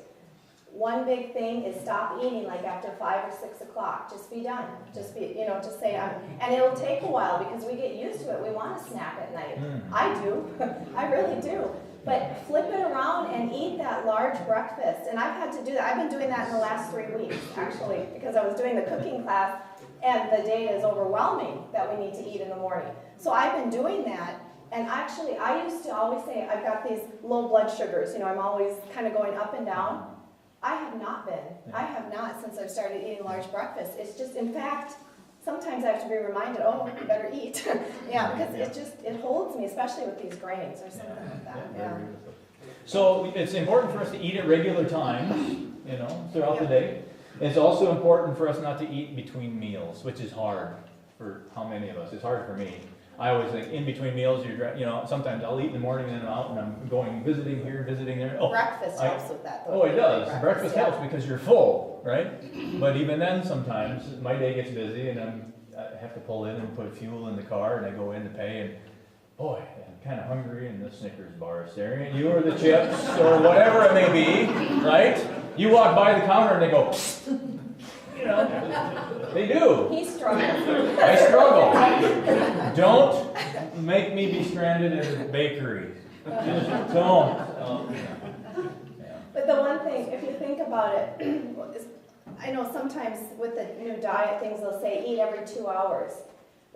one big thing is stop eating like after 5 or 6 o'clock. Just be done. Just say, and it'll take a while because we get used to it. We want to snack at night. I do. I really do. But flip it around and eat that large breakfast. And I've had to do that. I've been doing that in the last 3 weeks, actually, because I was doing the cooking class and the data is overwhelming that we need to eat in the morning. So I've been doing that. And actually, I used to always say, I've got these low blood sugars. I'm always kind of going up and down. I have not been. I have not since I've started eating large breakfast. It's just, in fact, sometimes I have to be reminded, oh, you better eat. Because it holds me, especially with these grains or something like that. Yeah. So it's important for us to eat at regular times, throughout the day. It's also important for us not to eat between meals, which is hard for how many of us? It's hard for me. I always think in between meals, sometimes I'll eat in the morning and then I'm out and I'm going visiting here, visiting there. Breakfast helps with that, though. Oh, it does. Breakfast helps because you're full, right? But even then, sometimes my day gets busy and I have to pull in and put fuel in the car and I go in to pay and boy, I'm kind of hungry and the Snickers bar is staring at you or the chips or whatever it may be, right? You walk by the counter and they go, they do. He struggles. I struggle. Don't make me be stranded in a bakery. Just don't. But the one thing, if you think about it, is, I know sometimes with the new diet things, they'll say eat every 2 hours.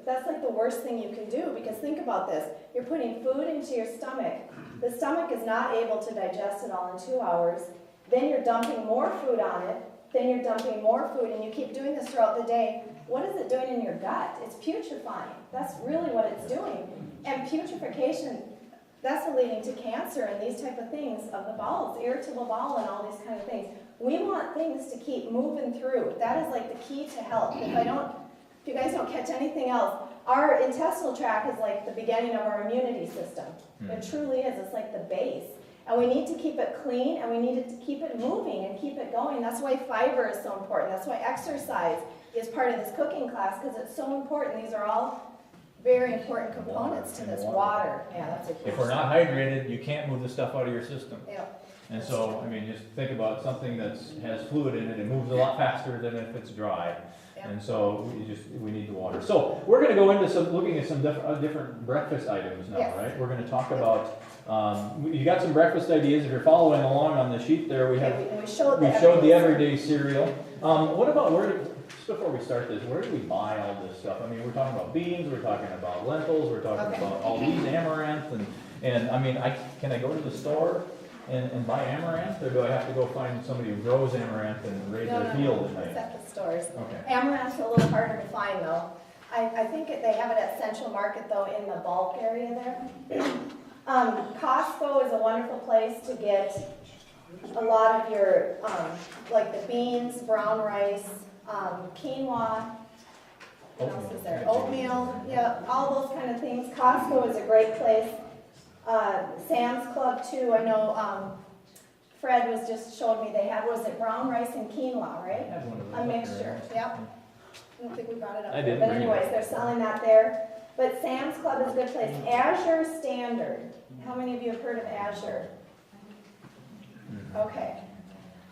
But that's like the worst thing you can do, because think about this. You're putting food into your stomach. The stomach is not able to digest it all in 2 hours. Then you're dumping more food on it. Then you're dumping more food, and you keep doing this throughout the day. What is it doing in your gut? It's putrefying. That's really what it's doing. And putrefaction, that's leading to cancer and these type of things of the bowels, irritable bowel and all these kind of things. We want things to keep moving through. That is like the key to health. If you guys don't catch anything else, our intestinal tract is like the beginning of our immunity system. It truly is. It's like the base. And we need to keep it clean, and we need to keep it moving and keep it going. That's why fiber is so important. That's why exercise is part of this cooking class, because it's so important. These are all very important components to this. Water. Yeah, that's a huge If we're not hydrated, you can't move the stuff out of your system. Yeah. And so, I mean, just think about something that has fluid in it, it moves a lot faster than if it's dry. Yeah. And so we need the water. So we're gonna go into looking at some different breakfast items now, Yes. right? We're gonna talk about, you got some breakfast ideas. If you're following along on the sheet there, we showed the everyday cereal. What about just before we start this, where do we buy all this stuff? I mean, we're talking about beans, we're talking about lentils, we're talking Okay. about all these amaranth, and I mean, can I go to the store and buy amaranth, or do I have to go find somebody who grows amaranth and raise a field at It's night? at the stores. Okay. Amaranth's a little harder to find though. I think they have it at Central Market though, in the bulk area there. Costco is a wonderful place to get a lot of your, like the beans, brown rice, quinoa, what else is there? Oatmeal, yeah, all those kind of things. Costco is a great place. Sam's Club too, I know, Fred was just showing me they had, was it brown rice and quinoa, I right? have one of those A up there. mixture, yep. I don't think we brought it up I there, didn't but bring it. anyways, they're selling that there. But Sam's Club is a good place. Azure Standard, how many of you have heard of Azure? Okay.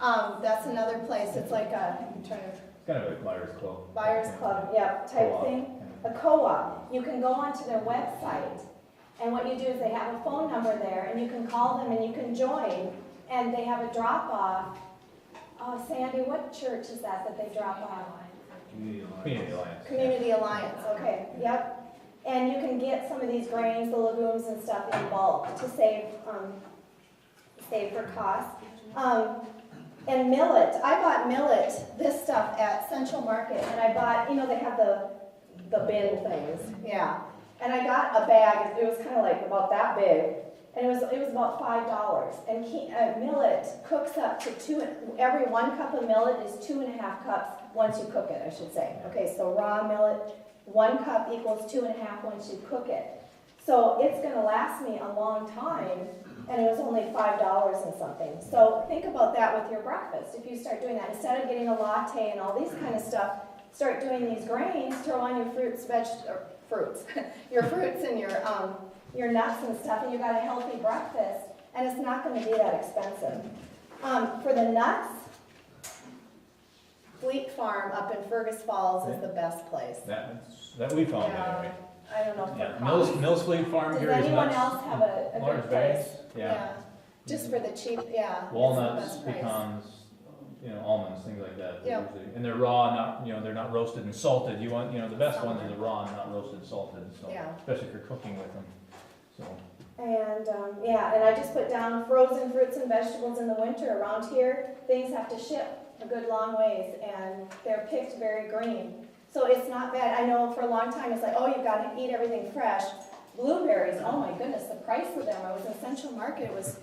That's another place, it's like I'm trying to, It's kind of a buyer's club. Buyers Club, yep, type Co-op. thing. A co-op. You can go onto their website, and what you do is they have a phone number there, and you can call them and you can join, and they have a drop-off. Oh, Sandy, what church is that they drop off? Community Alliance. Community Alliance, okay, yep. And you can get some of these grains, the legumes and stuff in bulk to save for cost. And millet, I bought millet, this stuff at Central Market, and I bought, they have the bin things, yeah. And I got a bag, it was kind of like about that big, and it was about $5. And millet cooks up to every 1 cup of millet is 2.5 cups once you cook it, I should say. Okay, so raw millet, 1 cup equals 2.5 once you cook it. So it's gonna last me a long time, and it was only $5 and something. So think about that with your breakfast. If you start doing that, instead of getting a latte and all these kind of stuff, start doing these grains, throw on your fruits, your fruits and your nuts and stuff, and you got a healthy breakfast, and it's not gonna be that expensive. For the nuts, Fleet Farm up in Fergus Falls is the best place. That we found anyway. I don't know if Yeah, they're Mills Fleet Farm Does here is anyone nuts. else have a Large good bags, place? yeah. Just for the cheap, yeah. it's the Walnuts, best price. pecans, almonds, things like that. Yeah. Usually. And they're raw, not, they're not roasted and salted. You want, the best ones are the raw, not roasted and salted, so, Yeah. especially if you're cooking with them, so. And, and I just put down frozen fruits and vegetables in the winter. Around here, things have to ship a good long ways, and they're picked very green. So it's not bad. I know for a long time it's like, oh, you've got to eat everything fresh. Blueberries, oh my goodness, the price of them. I was in Central Market, it was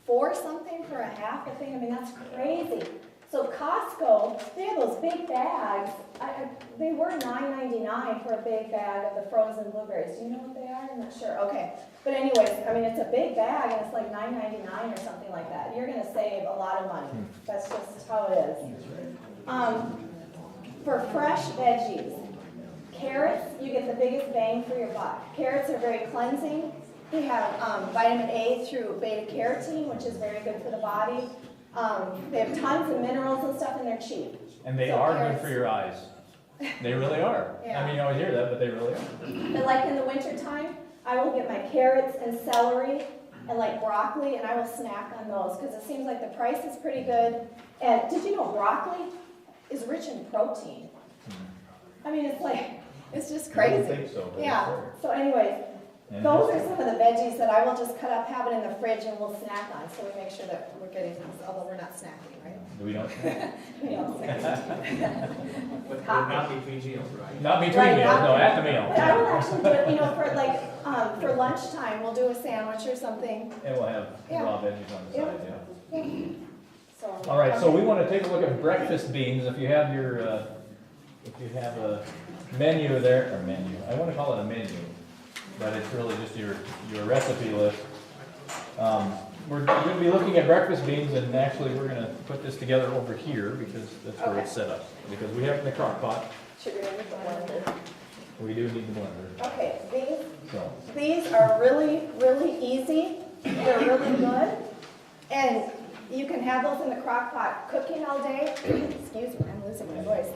$4 something for a half a thing. I mean, that's crazy. So Costco, they have those big bags. They were $9.99 for a big bag of the frozen blueberries. Do you know what they are? I'm not sure. Okay. But anyways, I mean, it's a big bag, and it's like $9.99 or something like that. You're going to save a lot of money. That's just how it is. For fresh veggies, carrots, you get the biggest bang for your buck. Carrots are very cleansing. They have vitamin A through beta carotene, which is very good for the body. They have tons of minerals and stuff, and they're cheap. And they So are carrots- good for your eyes. They really are. Yeah. I mean, you always hear that, but they really are. But like in the wintertime, I will get my carrots and celery and like broccoli, and I will snack on those because it seems like the price is pretty good. And did you know broccoli is rich in protein? I mean, it's It's just I didn't crazy. think so, but it's Yeah, there. so anyways, And those are some of the veggies that I will just cut up, have it in the fridge, and we'll snack on, so we make sure that we're getting these, although we're not snacking, right? We don't, We don't snack. But not between meals, right? not between Right, meals, no, at the But I will meal. actually do it, for like, for lunchtime, we'll do a sandwich or something, And we'll have Yeah. raw veggies on the Yeah. side, yeah. so. All right, so okay. we want to take a look at breakfast beans. If you have your, if you have a menu there, or menu, I want to call it a menu, but it's really just your recipe list. We're going to be looking at breakfast beans, and actually, we're going to put this together over here, because that's where it's set up. Because we have it in the crock pot, Should we remove the blender? we do need the blender, Okay, so. these are really, really easy, they're really good, and you can have those in the crock pot cooking all day. Excuse me, I'm losing my voice.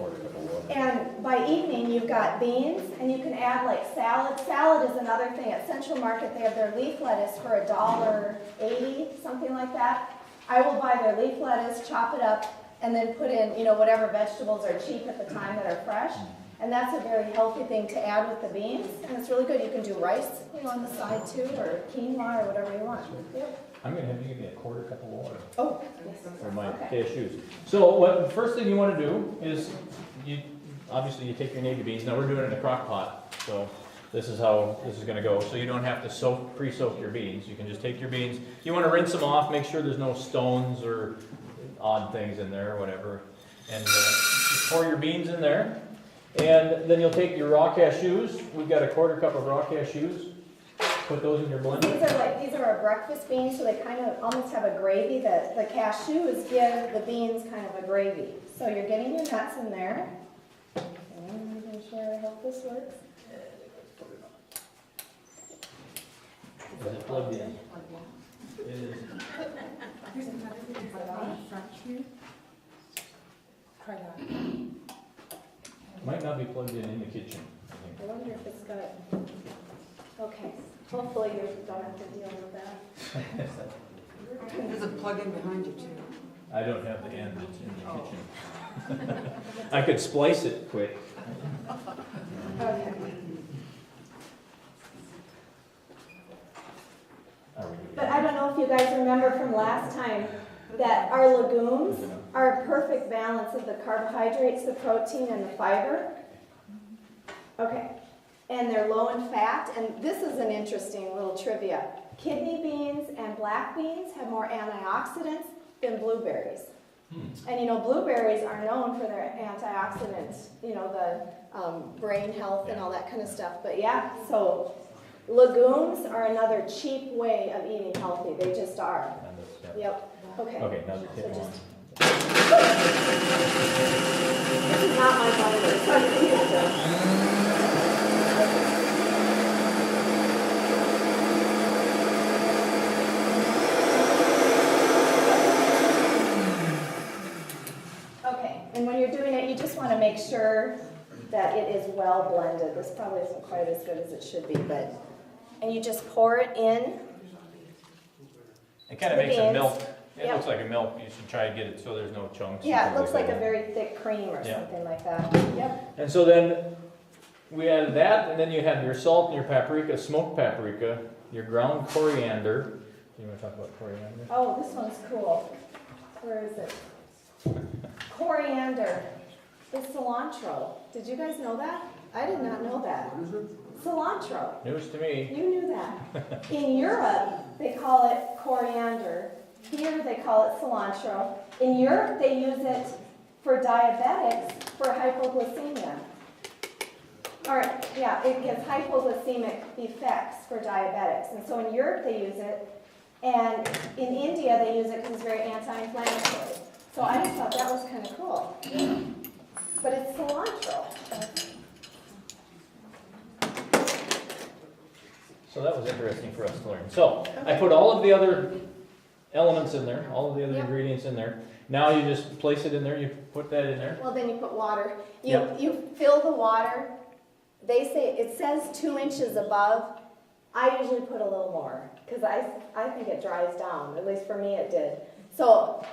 And by evening, you've got beans, and you can add like salad. Salad is another thing. At Central Market, they have their leaf lettuce for $1.80, something like that. I will buy their leaf lettuce, chop it up, and then put in, whatever vegetables are cheap at the time that are fresh. And that's a very healthy thing to add with the beans, and it's really good. You can do rice, on the side too, or quinoa, or whatever you want. Yep. I'm going to have you give me a quarter cup of water. Oh, yes. For my Okay. cashews. So what, first thing you want to do is, obviously you take your navy beans, now we're doing it in a crock pot, so this is how this is gonna go. So you don't have to pre-soak your beans, you can just take your beans, you want to rinse them off, make sure there's no stones or odd things in there or whatever. And just pour your beans in there, and then you'll take your raw cashews, we've got a quarter cup of raw cashews, put those in your blender. These are our breakfast beans, so they kind of almost have a gravy. The cashews give the beans kind of a gravy. So you're getting your nuts in there. And I'm making sure I hope this works. Is it plugged in? It is. There's another one in front here. Try that. Might not be plugged in the kitchen, I think. I wonder if it's got, okay, hopefully you don't have to deal with that. There's a plug-in behind you too. I don't have the end that's in the kitchen. I could splice it quick. Okay. But I don't know if you guys remember from last time that our legumes are a perfect balance of the carbohydrates, the protein, and the fiber. Okay, and they're low in fat, and this is an interesting little trivia. Kidney beans and black beans have more antioxidants than blueberries. And blueberries are known for their antioxidants, the brain health and all that kind of stuff. But yeah, so legumes are another cheap way of eating healthy. They just are. Yep. Okay. Okay, now take So them on. This is not my blender. It's on the computer. Okay, and when you're doing it, you just want to make sure that it is well blended. This probably isn't quite as good as it should be, and you just pour it in. It kind of The makes a beans. milk. It Yep. looks like a milk. You should try to get it so there's no chunks. Yeah, it looks like a very thick cream or Yeah. something like that. Yep. And so then we added that, and then you have your salt and your paprika, smoked paprika, your ground coriander. You want to talk about coriander? Oh, this one's cool. Where is it? Coriander is cilantro. Did you guys know that? I did not know that. Cilantro. News to me. You knew that. In Europe, they call it coriander. Here, they call it cilantro. In Europe, they use it for diabetics for hypoglycemia. It gives hypoglycemic effects for diabetics. And so in Europe, they use it. And in India, they use it because it's very anti-inflammatory. So I just thought that was kind of cool. But it's cilantro. So that was interesting for us to learn. So I put all of the other elements in there, all of the other Yep. ingredients in there. Now you just place it in there, you put that in there. Well, then you put water. Yep. You fill the water. They say, it says 2 inches above. I usually put a little more because I think it dries down. At least for me it did. So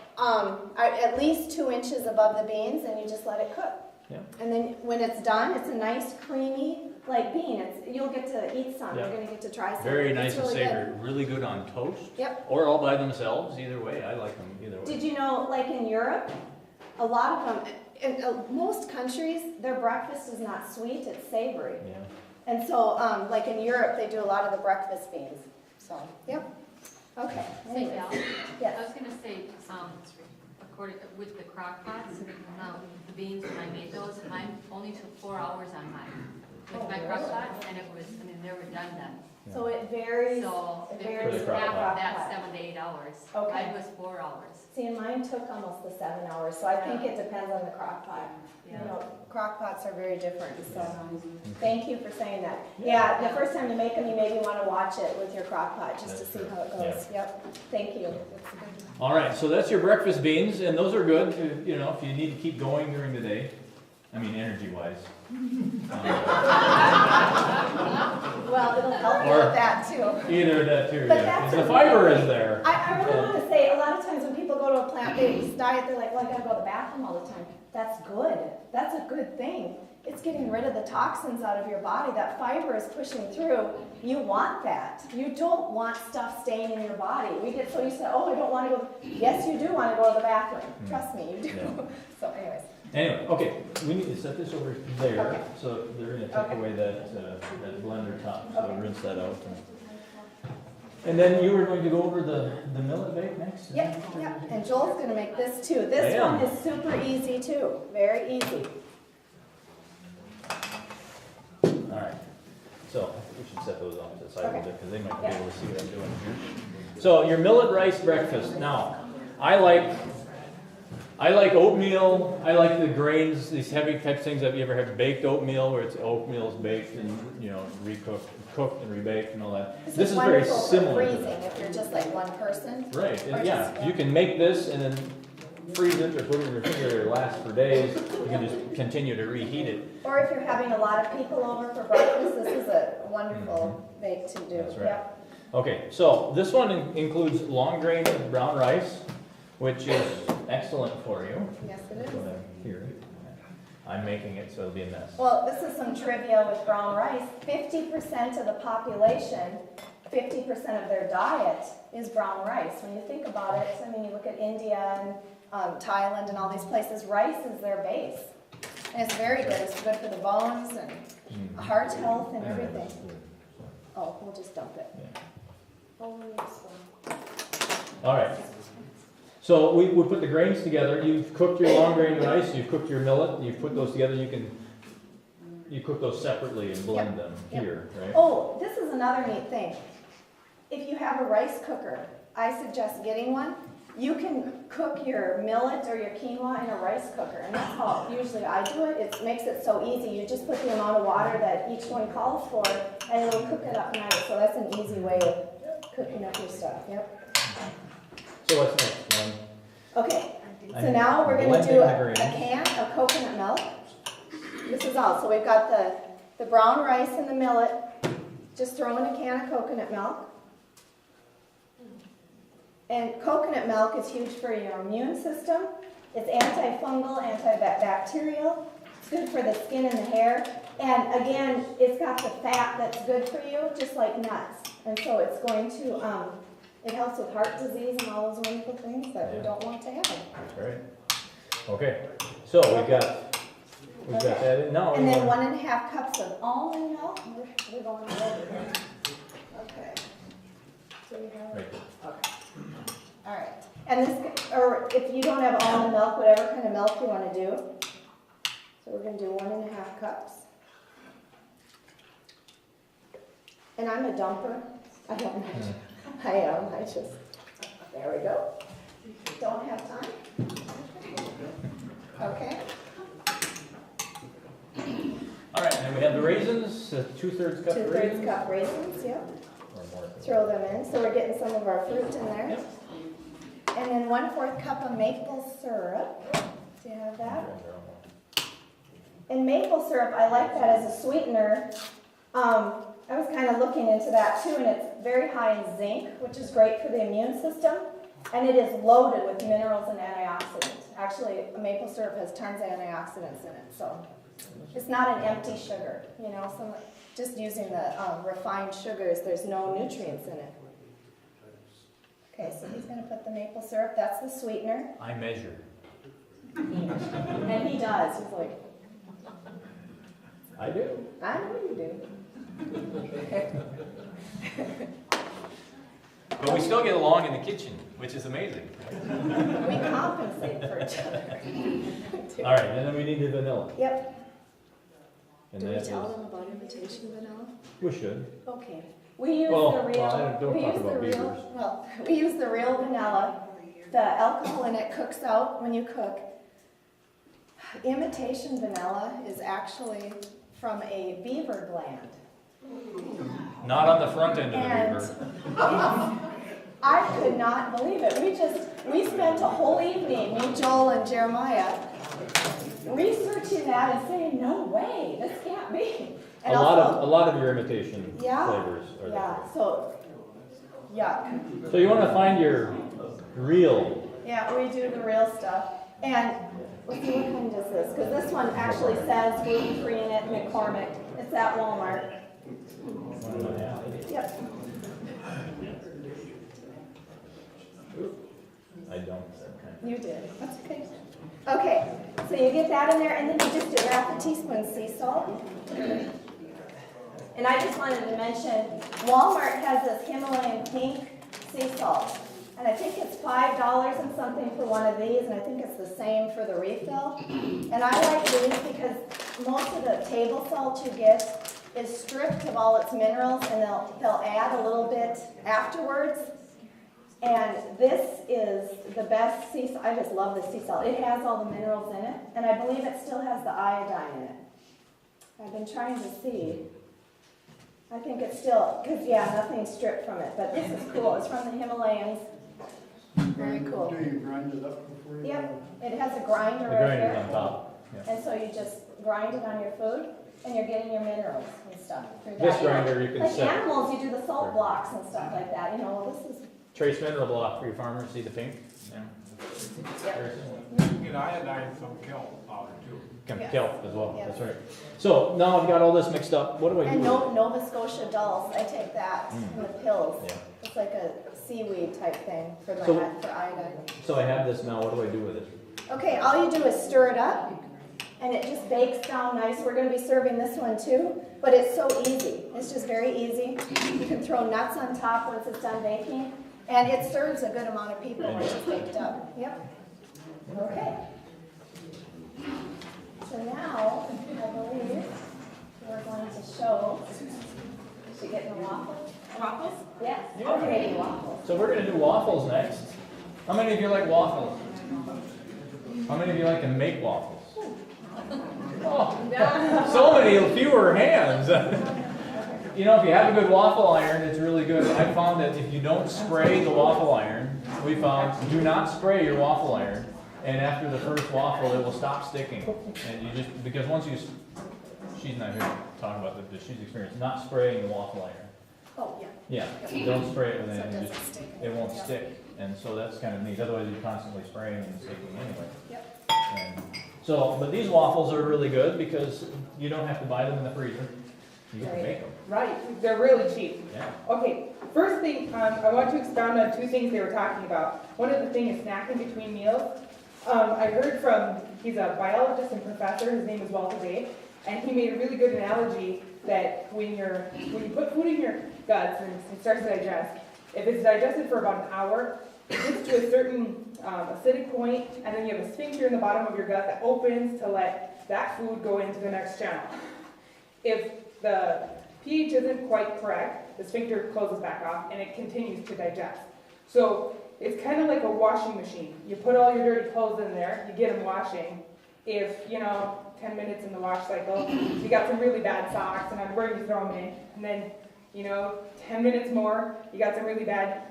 at least 2 inches above the beans, and you just let it cook. Yeah. And then when it's done, it's a nice creamy, like bean. You'll get to eat some, you're Yeah. gonna get to try some. Very It's nice and really good. savory, really good on toast. Yep. Or all by themselves, either way, I like them either way. Did you know, like in Europe, a lot of them, in most countries, their breakfast is not sweet, it's savory. Yeah. And so, like in Europe, they do a lot of the breakfast beans. So, yep. Okay. Say, anyways. Val, I Yes. was gonna say, according, with the crock pots, the beans, when I made those, mine only took 4 hours on mine. With Oh, my really? crock pot, and it was, I mean, they were done then. So it varies. So, it if varies it was For the half crock of that, pot. 7 to 8 hours. Okay. Mine was 4 hours. See, and mine took almost the 7 hours, so I think it depends on the crock pot. You Yeah. know, crock pots are very different, so thank you for saying that. Yeah, the first time you make them, you maybe want to watch it with your crock pot, just to That's see true. how it goes. Yep, thank you. All right, so that's your breakfast beans, and those are good, you know, if you need to keep going during the day. I mean, energy-wise. Well, it'll help you Or- with that too. Either that too, But yeah. that's The a fiber really- is there. I really want to say, a lot of times when people go to a plant-based diet, they're like, well, I gotta go to the bathroom all the time. That's good. That's a good thing. It's getting rid of the toxins out of your body. That fiber is pushing through. You want that. You don't want stuff staying in your body. We get so used to, oh, I don't want to go. Yes, you do want to go to the bathroom. Trust me, you do. Yeah. So anyways, Anyway, okay, we need to set this over there, Okay. so they're gonna take Okay. away that blender top, so rinse that out. And then you were going to go over the millet bake next? yep, yep. And Joel's gonna make this too. This I am. one is super easy too. Very easy. All right, so we should set those off to the side a little Okay. bit, because they might be able to see what I'm doing here. So your millet rice breakfast, now, I like oatmeal, I like the grains, these heavy type things. Have you ever had baked oatmeal, where it's oatmeal's baked and, you know, cooked and rebaked and all that? This is very wonderful for similar to freezing that. if you're just like one person. Right, Or and yeah, just- you can make this and then freeze it or put it in your refrigerator, it'll last for days. You can just continue to reheat it. Or if you're having a lot of people over for breakfast, this is a wonderful bake to do. That's right. Yep. Okay, so this one includes long grain brown rice, which is excellent for you. Yes, it That's is. what I'm hearing. I'm making it, so it'll be a mess. Well, this is some trivia with brown rice. 50% of the population, 50% of their diet is brown rice. When you think about it, I mean, you look at India and Thailand and all these places, rice is their base. And it's very good. It's good for the bones and heart health and everything. Oh, we'll just dump it. Yeah. Oh, we need a spoon. All right. So we put the grains together. You've cooked your long grain rice, you've cooked your millet, you've put those together. You cook those separately and blend them Yep. here, right? Oh, this is another neat thing. If you have a rice cooker, I suggest getting one. You can cook your millet or your quinoa in a rice cooker, and that's how usually I do it. It makes it so easy. You just put the amount of water that each one calls for, and it'll cook it up nice. So that's an easy way of cooking up your stuff. Yep. So what's next? Okay, so I'm now we're gonna blending do the a grains. can of coconut milk. This is all, so we've got the brown rice and the millet. Just throw in a can of coconut milk. And coconut milk is huge for your immune system. It's antifungal, antibacterial. It's good for the skin and the hair. And again, it's got the fat that's good for you, just like nuts. And so it's going to, it helps with heart disease and all those wonderful things that we don't want to have. That's right. Okay, so we've got that in now. And then 1.5 cups of almond milk. We're going over here. Okay. So we have. Right. Okay. All right. And this, or if you don't have almond milk, whatever kind of milk you want to do. So we're going to do 1.5 cups. And I'm a dumper. I don't know. I am. I just. There we go. Don't have time. Okay. All right, and we have the raisins, 2/3 cup 2/3 raisins. cup raisins. Yep. Or more. Throw them in. So we're getting some of our fruit in there. Yep. And then 1/4 cup of maple syrup. Do you have that? And maple syrup, I like that as a sweetener. I was kind of looking into that too, and it's very high in zinc, which is great for the immune system. And it is loaded with minerals and antioxidants. Actually, maple syrup has tons of antioxidants in it, so it's not an empty sugar, you know, just using the refined sugars, there's no nutrients in it. Okay, so he's gonna put the maple syrup, that's the sweetener, I measure. and he does, he's like, I do. I know you do. But we still get along in the kitchen, which is amazing. We compensate for each other. All right, and then we need the vanilla. Yep, And Do we that tell is, them about imitation vanilla? we should. okay. We use Well, the real, don't we talk use the about real, beavers. well, we use the real vanilla. The alcohol in it cooks out when you cook. Imitation vanilla is actually from a beaver gland. Not on the front end of the And beaver. I could not believe it. We spent a whole evening, me, Joel, and Jeremiah, researching that and saying, no way, this can't be. A And lot also- of your imitation Yeah, flavors are yeah, that. so, yuck. So you want to find your real. Yeah, we do the real stuff. And let's see, what kind is this? Because this one actually says gluten-free in it, McCormick. It's at Walmart. Yep. I don't. You did. That's okay. Okay, so you get that in there, and then you just do half a teaspoon sea salt. And I just wanted to mention, Walmart has this Himalayan pink sea salt. And I think it's $5 and something for one of these, and I think it's the same for the refill. And I like these because most of the table salt you get is stripped of all its minerals, and they'll add a little bit afterwards. And this is the best sea salt. I just love the sea salt. It has all the minerals in it, and I believe it still has the iodine in it. I've been trying to see. I think it's still, because yeah, nothing's stripped from it, but this is cool. It's from the Himalayas. Very cool. Do you grind it up before you? Yep, it has a grinder The right grinder's on here. top. Yeah. And so you just grind it on your food, and you're getting your minerals and stuff through that. This grinder you can Like set. animals, you do the salt blocks and stuff like that, you know, well, this is, Trace mineral block for your farmers. See the pink? Yeah. Very similar. You get iodine from kelp powder too. Yes. Kelp as well. Yes. That's right. So now I've got all this mixed up. What do I do? and with it? Nova Scotia Dulse, I take that in the pills. Yeah. It's like a seaweed type thing for So- for iodine. So I have this now. What do I do with it? Okay, all you do is stir it up, and it just bakes down nice. We're gonna be serving this one too, but it's so easy. It's just very easy. You can throw nuts on top once it's done baking, and it serves a good amount of people once it's baked up. Yep. Okay. So now, I believe we're going to show, is she getting the waffles? Waffles? Yes, Yeah. okay, waffles. So we're gonna do waffles next. How many of you like waffles? How many of you like to make waffles? Oh, so many fewer hands. You know, if you have a good waffle iron, it's really good. I found that if you don't spray the waffle iron, we found, do not spray your waffle iron. And after the first waffle, it will stop sticking. And you just, because once you, she's not here to talk about this, but she's experienced not spraying the waffle iron. Oh, yeah. Yeah, don't spray it with So it anything, doesn't just, stick. it won't Yeah. stick. And so that's kind of neat, otherwise you're constantly spraying and sticking anyway. Yep. And so, but these waffles are really good because you don't have to buy them in the freezer. You can Right. make them, Right, they're really cheap. yeah. Okay, first thing, I want to expound on two things they were talking about. One of the things is snacking between meals. I heard from, he's a biologist and professor, his name is Walter Bay, and he made a really good analogy that when you put food in your guts and it starts to digest, if it's digested for about an hour, it gets to a certain acidic point, and then you have a sphincter in the bottom of your gut that opens to let that food go into the next channel. If the pH isn't quite correct, the sphincter closes back off and it continues to digest. So it's kind of like a washing machine. You put all your dirty clothes in there, you get them washing. If, 10 minutes in the wash cycle, you got some really bad socks and where do you throw them in? And then, 10 minutes more, you got some really bad,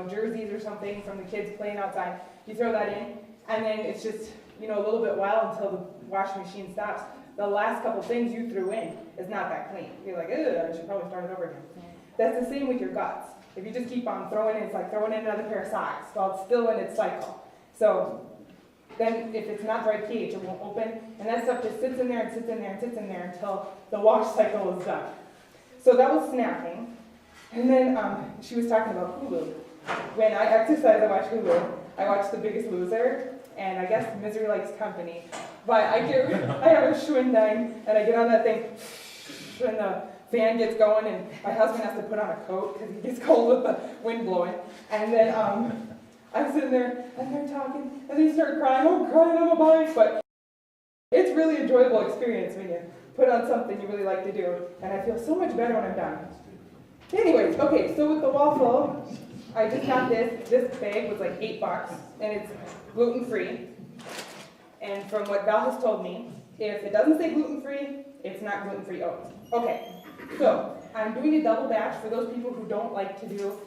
jerseys or something from the kids playing outside. You throw that in, and then it's just, a little bit while until the washing machine stops. The last couple things you threw in is not that clean. You're like, ugh, I should probably start it over again. That's the same with your guts. If you just keep on throwing in, it's like throwing in another pair of socks while it's still in its cycle. So then if it's not the right pH, it won't open, and that stuff just sits in there and sits in there and sits in there until the wash cycle is done. So that was snacking. And then she was talking about Hulu. When I exercise, I watch Hulu. I watch The Biggest Loser, and I guess Misery Likes Company. But I have a Schwindine, and I get on that thing, and the fan gets going, and my husband has to put on a coat because he gets cold with the wind blowing. And then I'm sitting there, and they're talking, and they start crying, I'm crying on my bike. But it's really enjoyable experience when you put on something you really like to do, and I feel so much better when I'm done. Anyways, okay, so with the waffle, I just got this. This bag was like $8, and it's gluten-free. And from what Val has told me, if it doesn't say gluten-free, it's not gluten-free oats. Okay, so I'm doing a double batch for those people who don't like to do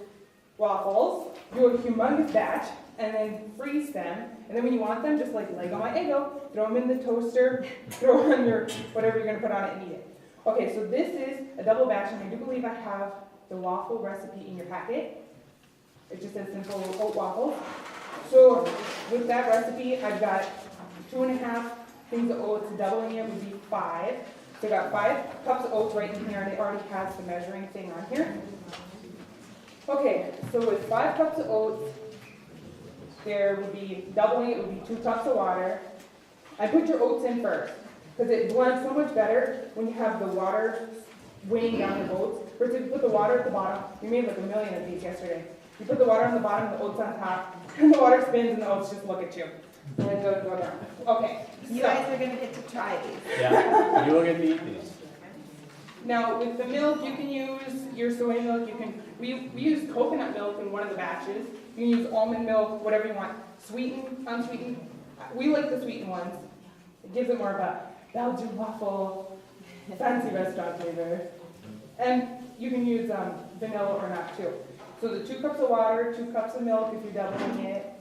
waffles. Do a humongous batch, and then freeze them. And then when you want them, just like Lego my Eggo, throw them in the toaster, throw on your, whatever you're gonna put on it and eat it. Okay, so this is a double batch, and I do believe I have the waffle recipe in your packet. It just says simple oat waffles. So with that recipe, I've got 2.5 things of oats. Doubling it would be 5. So I got 5 cups of oats right in here, and it already has the measuring thing on here. Okay, so with 5 cups of oats, there would be, doubling it would be 2 cups of water. I put your oats in first, because it blends so much better when you have the water weighing down the oats. Versus if you put the water at the bottom, we made like 1 million of these yesterday. You put the water on the bottom, the oats on top, and the water spins and the oats just look at you. And it goes down. Okay. You guys are gonna get to try these. Yeah, you will get to eat these. Now with the milk, you can use your soy milk. You can we use coconut milk in one of the batches. You can use almond milk, whatever you want. Sweetened, unsweetened. We like the sweetened ones. It gives it more of a Belgian waffle, fancy restaurant flavor. And you can use vanilla or not too. So the 2 cups of water, 2 cups of milk if you're doubling it.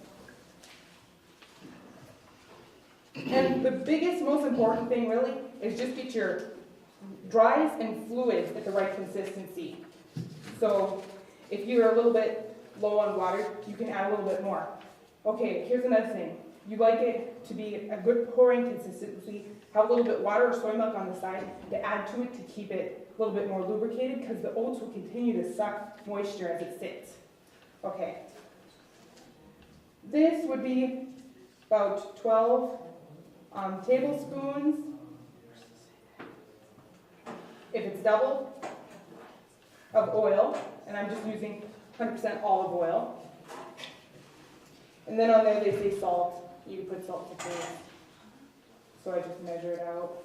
And the biggest, most important thing really is just get your dries and fluids at the right consistency. So if you're a little bit low on water, you can add a little bit more. Okay, here's another thing. You like it to be a good pouring consistency. Have a little bit water or soy milk on the side to add to it to keep it a little bit more lubricated, because the oats will continue to suck moisture as it sits. Okay. This would be about 12 tablespoons, if it's double, of oil, and I'm just using 100% olive oil. And then on there they say salt. You can put salt to taste. So I just measure it out.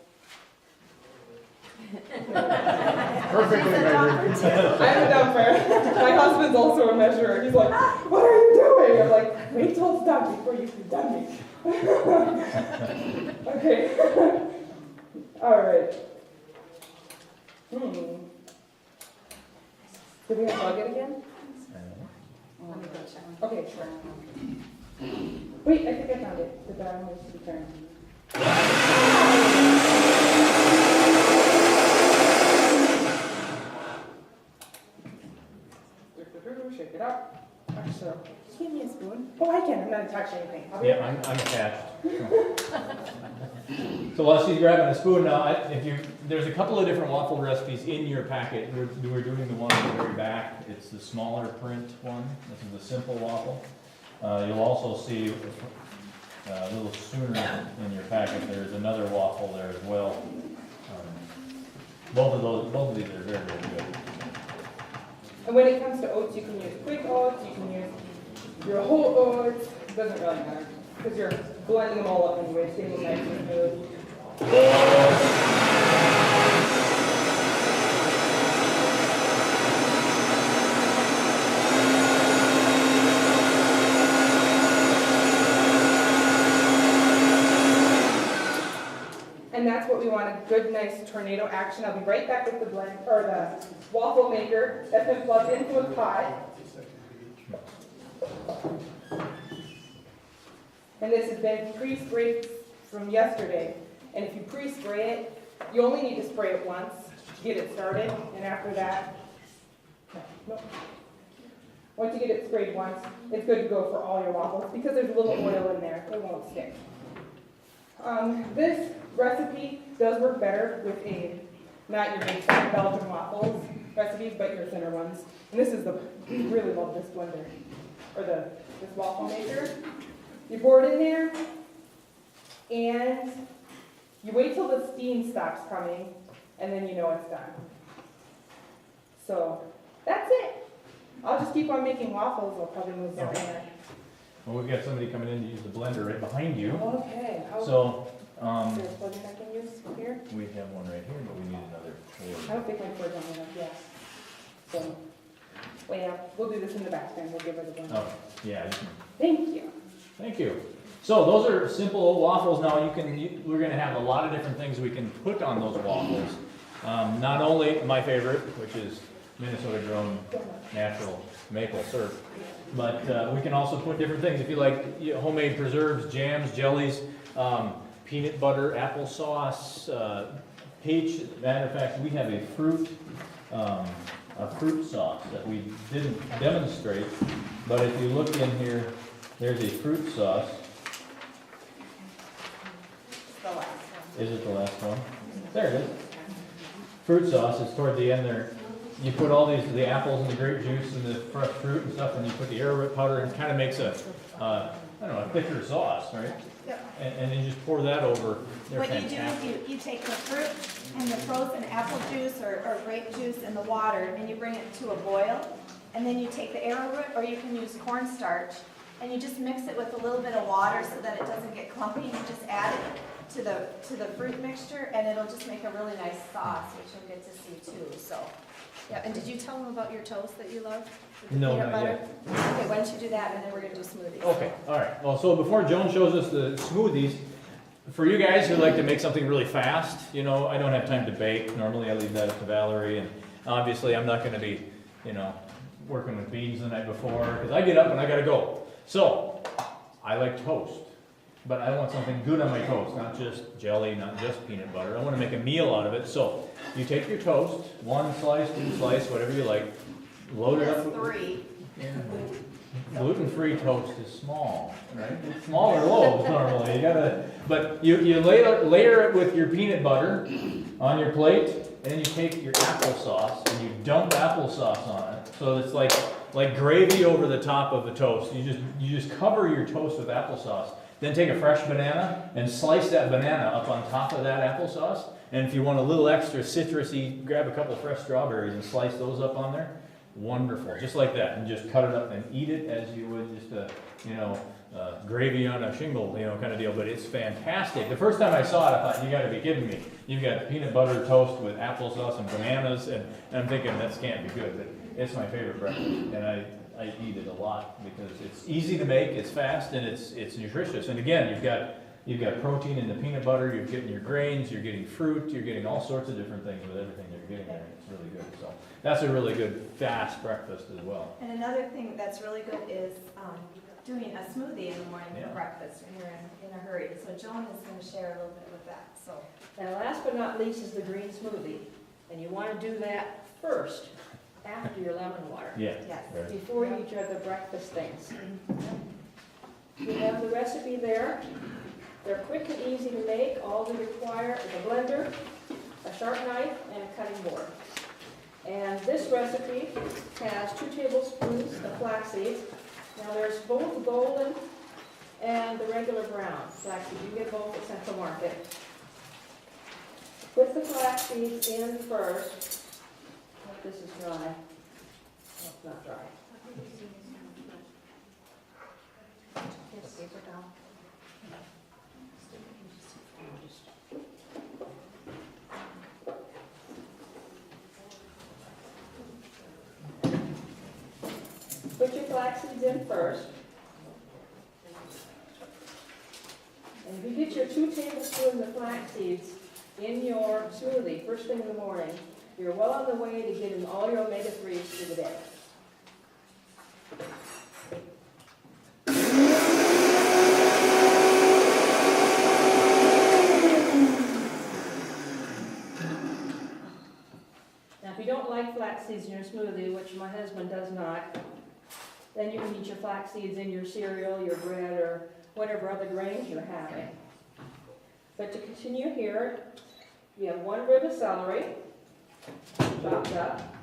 Perfectly measured. I'm a dumper. My husband's also a measurer. He's like, what are you doing? I'm like, wait till it's done before you can done me. Okay. All right. Did we unplug it again? Let me go check. Okay, sure. Wait, I think I found it. The dial needs to be turned. Shake it up. Actually, give me a spoon. Oh, I can. I'm not touching anything. I'll be Yeah, I'm attached. So while she's grabbing a spoon now, there's a couple of different waffle recipes in your packet. We're doing the one on the very back. It's the smaller print one. This is the simple waffle. You'll also see a little sooner in your packet. There's another waffle there as well. Both of these are very, very good. And when it comes to oats, you can use quick oats, you can use your whole oats. It doesn't really matter, because you're blending them all up anyway, getting them nice and smooth. And that's what we want, a good, nice tornado action. I'll be right back with the blend, or the waffle maker that's been plugged into a pot. And this has been pre-sprayed from yesterday. And if you pre-spray it, you only need to spray it once to get it started. And after that, once you get it sprayed once, it's good to go for all your waffles because there's a little oil in there. It won't stick. This recipe does work better with not your big Belgian waffles recipes, but your thinner ones. And this is really love this blender, or this waffle maker. You pour it in there, and you wait till the steam stops coming, and then you know it's done. So, that's it. I'll just keep on making waffles, I'll probably move down there. Well, we've got somebody coming in to use the blender right behind you. Okay. So, Is there a plug I can use here? we have one right here, but we need another I cord. don't think my cord's on enough, yes. So, well, we'll do this in the back then, we'll give her the one. Oh, yeah, you can. Thank you. Thank you. So those are simple waffles. Now we're gonna have a lot of different things we can put on those waffles. Not only my favorite, which is Minnesota grown natural maple syrup, but we can also put different things. If you like homemade preserves, jams, jellies, peanut butter, applesauce, peach. Matter of fact, we have a fruit sauce that we didn't demonstrate, but if you look in here, there's a fruit sauce. The last one. Is it the last one? There it is. Fruit sauce is toward the end there. You put all the apples and the grape juice and the fresh fruit and stuff, and you put the arrowroot powder, and it kind of makes a thicker sauce, right? Yep. And then you just pour that over. They're What you do fantastic. is you take the fruit and the frozen apple juice or grape juice and the water, and you bring it to a boil, and then you take the arrowroot, or you can use cornstarch, and you just mix it with a little bit of water so that it doesn't get clumpy. You just add it to the fruit mixture, and it'll just make a really nice sauce, which you'll get to see too. So, yeah. And did you tell them about your toast that you love? With the No, peanut not butter? yet. Okay, why don't you do that, and then we're gonna do smoothies. Okay, all right. Well, so before Joan shows us the smoothies, for you guys who like to make something really fast, I don't have time to bake. Normally I leave that up to Valerie, and obviously I'm not gonna be, working with beans the night before, because I get up and I gotta go. So, I like toast, but I want something good on my toast, not just jelly, not just peanut butter. I wanna make a meal out of it. So, you take your toast, 1 slice, 2 slice, whatever you like, load it up. That's 3. Gluten-free toast is small, right? Smaller loaves normally. But you layer it with your peanut butter on your plate, and then you take your applesauce and you dump applesauce on it. So it's like gravy over the top of the toast. You just cover your toast with applesauce. Then take a fresh banana and slice that banana up on top of that applesauce. And if you want a little extra citrusy, grab a couple of fresh strawberries and slice those up on there. Wonderful, just like that, and just cut it up and eat it as you would just gravy on a shingle, kind of deal. But it's fantastic. The first time I saw it, I thought, you got to be kidding me. You've got peanut butter toast with applesauce and bananas, and I'm thinking that can't be good. But it's my favorite breakfast, and I eat it a lot because it's easy to make, it's fast, and it's nutritious. And again, you've got protein in the peanut butter. You're getting your grains. You're getting fruit. You're getting all sorts of different things with everything that you're getting there. It's really good. So. That's a really good, fast breakfast as well. And another thing that's really good is doing a smoothie in the morning Yeah. for breakfast when you're in a hurry. So Joan is going to share a little bit with that. So, Now, last but not least is the green smoothie. And you want to do that first, after your lemon water, Yeah. yes. Right. before you eat your other breakfast things. You have the recipe there. They're quick and easy to make. All we require is a blender, a sharp knife, and a cutting board. And this recipe has 2 tablespoons of flax seeds. Now there's both golden and the regular brown flax seeds. You can get both at Central Market. Put the flax seeds in first. Hope this is dry. Oh, it's not dry. Here's the paper towel. Put your flax seeds in first. And if you get your 2 tablespoons of flax seeds in your smoothie first thing in the morning, you're well on the way to getting all your omega-3s for the day. Now, if you don't like flax seeds in your smoothie, which my husband does not, then you can eat your flax seeds in your cereal, your bread, or whatever other grains you're having. But to continue here, you have 1 rib of celery, chopped up.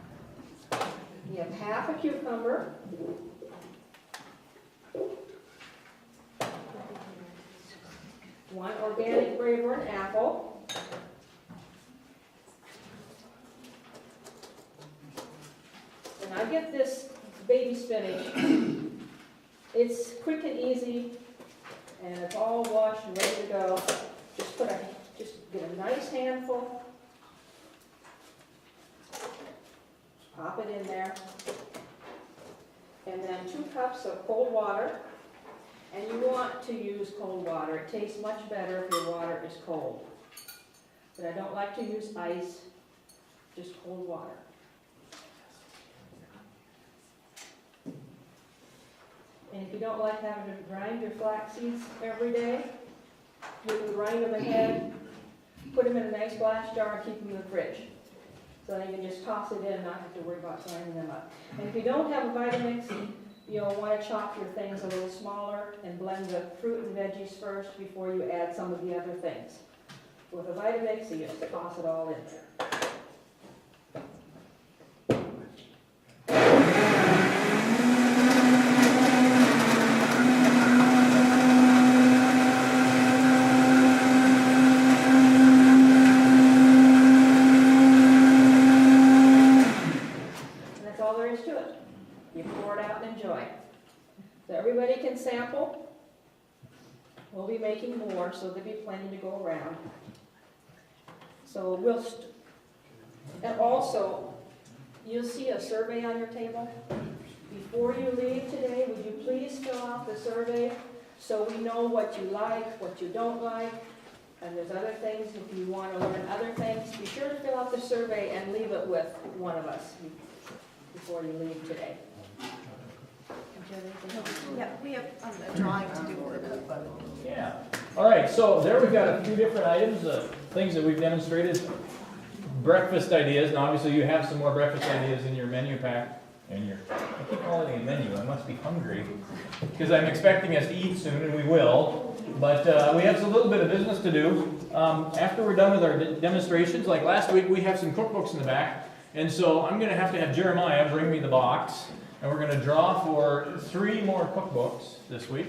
You have half a cucumber. One organic Braeburn apple. And I get this baby spinach. It's quick and easy, and it's all washed and ready to go. Just get a nice handful. Pop it in there. And then 2 cups of cold water. And you want to use cold water. It tastes much better if your water is cold. But I don't like to use ice, just cold water. And if you don't like having to grind your flax seeds every day, you can grind them ahead, put them in a nice glass jar, and keep them in the fridge. So then you can just toss it in and not have to worry about grinding them up. And if you don't have a Vitamix, you'll want to chop your things a little smaller and blend the fruit and veggies first before you add some of the other things. With a Vitamix, you just toss it all in there. And that's all there is to it. You pour it out and enjoy. So everybody can sample. We'll be making more, so there'll be plenty to go around. So and also, you'll see a survey on your table. Before you leave today, would you please fill out the survey so we know what you like, what you don't like, and there's other things, if you want to learn other things, be sure to fill out the survey and leave it with one of us before you leave today. Yep, we have a drawing to do for the cookbook. Yeah. All right, so there we've got a few different items, things that we've demonstrated. Breakfast ideas, and obviously you have some more breakfast ideas in your menu pack. I keep calling it a menu, I must be hungry, because I'm expecting us to eat soon, and we will. But we have a little bit of business to do. After we're done with our demonstrations, like last week, we have some cookbooks in the back. And so I'm going to have Jeremiah bring me the box. And we're going to draw for 3 more cookbooks this week.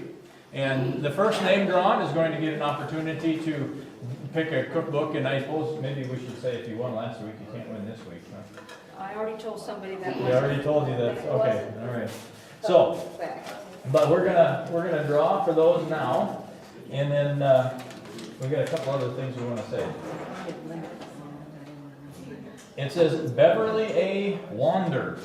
And the first name drawn is going to get an opportunity to pick a cookbook. And I suppose maybe we should say if you won last week, you can't win this week. Huh? I already told somebody that. We already told you that. Okay, all right. So, but we're gonna draw for those now, and then we got a couple other things we want to say. It says Beverly A. Wander.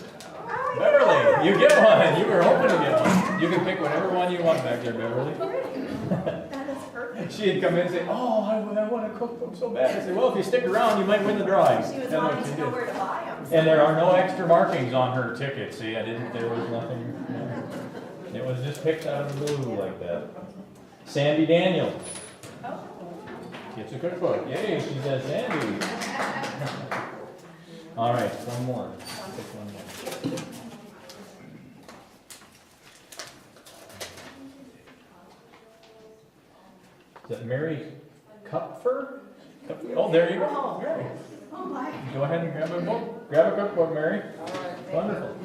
Beverly, you get one. You were hoping to get one. You can pick whatever one you want back there, Beverly. That is perfect. She had come in and say, "Oh, I want a cookbook so bad." I said, "Well, if you stick around, you might win the drawing." She was And wanting look, to she know did. where to buy them. And there are no extra markings on her ticket. See, there was nothing. No. It was just picked out of the blue like that. Sandy Daniel gets a cookbook. Yay, she says Sandy. All right, one more. Pick one more. Is that Mary Kupfer? Oh, there you go. Mary. Oh my. Go ahead and grab a book. Grab a cookbook, Mary. Wonderful.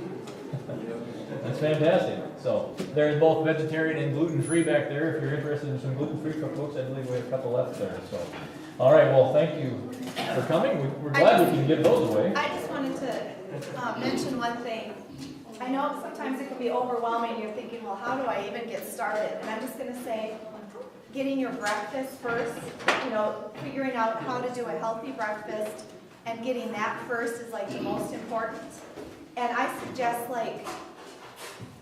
That's fantastic. So there's both vegetarian and gluten-free back there. If you're interested in some gluten-free cookbooks, I believe we have a couple left there. So, all right. Well, thank you for coming. We're glad we can give those away. I just wanted to mention one thing. I know sometimes it can be overwhelming. You're thinking, well, how do I even get started? And I'm just going to say, getting your breakfast first, figuring out how to do a healthy breakfast and getting that first is like the most important. And I suggest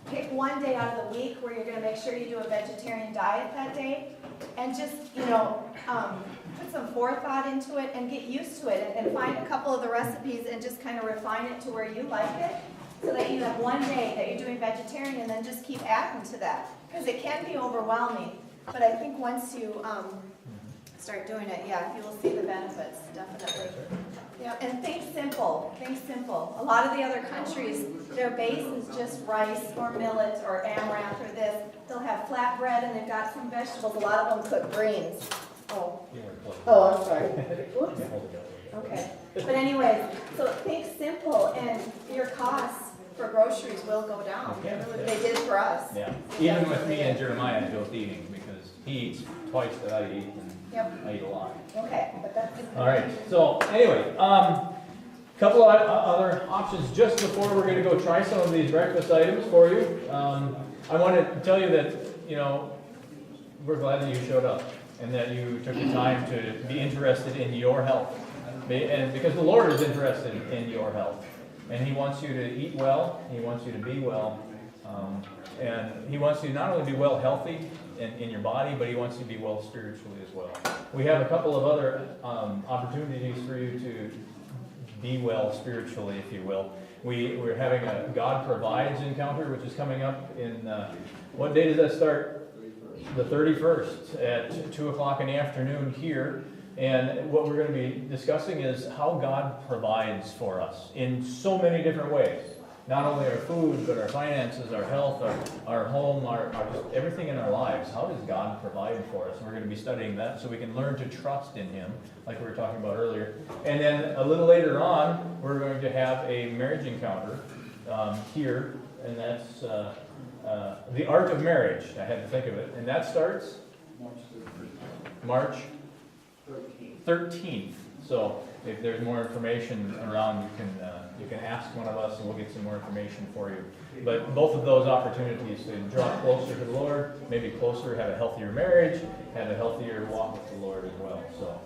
pick one day out of the week where you're going to make sure you do a vegetarian diet that day and just, put some forethought into it and get used to it and find a couple of the recipes and just kind of refine it to where you like it so that you have one day that you're doing vegetarian and then just keep adding to that because it can be overwhelming. But I think once you start doing it, you will see the benefits, definitely. Yeah, and think simple, A lot of the other countries, their base is just rice or millet or amaranth or this. They'll have flatbread and they've got some vegetables. A lot of them cook greens. Oh, plate. Oh, I'm sorry. Yeah, hold it up. Okay, but anyways, so think simple and your costs for groceries will go down. Okay. They did for us. Yeah, even with me and Jeremiah both eating, because he eats twice that I eat, and Yep, I eat a lot. okay, but that's. All right, so anyway, couple of other options just before we're gonna go try some of these breakfast items for you. I want to tell you that, you know, we're glad that you showed up and that you took the time to be interested in your health. And because the Lord is interested in your health. And He wants you to eat well, He wants you to be well, and He wants you to not only be well healthy in your body, but He wants you to be well spiritually as well. We have a couple of other opportunities for you to be well spiritually, if you will. We're having a God Provides encounter, which is coming up in, what day does that start? The 31st at 2 o'clock in the afternoon here. And what we're going to be discussing is how God provides for us in so many different ways. Not only our food, but our finances, our health, our home, our just everything in our lives. How does God provide for us? And we're going to be studying that so we can learn to trust in Him, like we were talking about earlier. And then a little later on, we're going to have a marriage encounter here, and that's the art of marriage. I had to think of it. And that starts March 13th. So if there's more information around, you can ask one of us and we'll get some more information for you. But both of those opportunities to draw closer to the Lord, maybe closer, have a healthier marriage, have a healthier walk with the Lord as well. So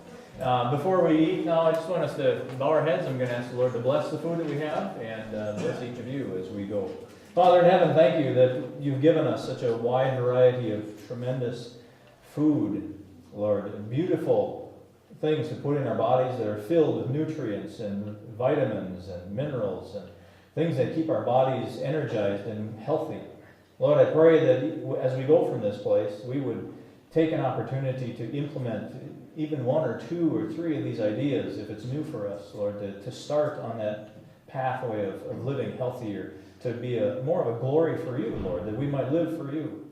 before we eat now, I just want us to bow our heads. I'm going to ask the Lord to bless the food that we have and bless each of you as we go. Father in heaven, thank you that you've given us such a wide variety of tremendous food, Lord, beautiful things to put in our bodies that are filled with nutrients and vitamins and minerals and things that keep our bodies energized and healthy. Lord, I pray that as we go from this place, we would take an opportunity to implement even one or two or three of these ideas, if it's new for us, Lord, to start on that pathway of living healthier, to be more of a glory for you, Lord, that we might live for you.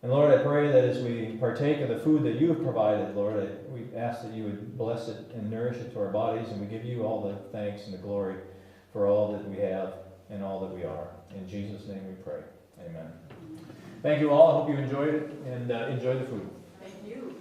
And Lord, I pray that as we partake of the food that you have provided, Lord, we ask that you would bless it and nourish it to our bodies, and we give you all the thanks and the glory for all that we have and all that we are. In Jesus' name we pray. Amen. Thank you all. I hope you enjoyed it and enjoy the food. Thank you.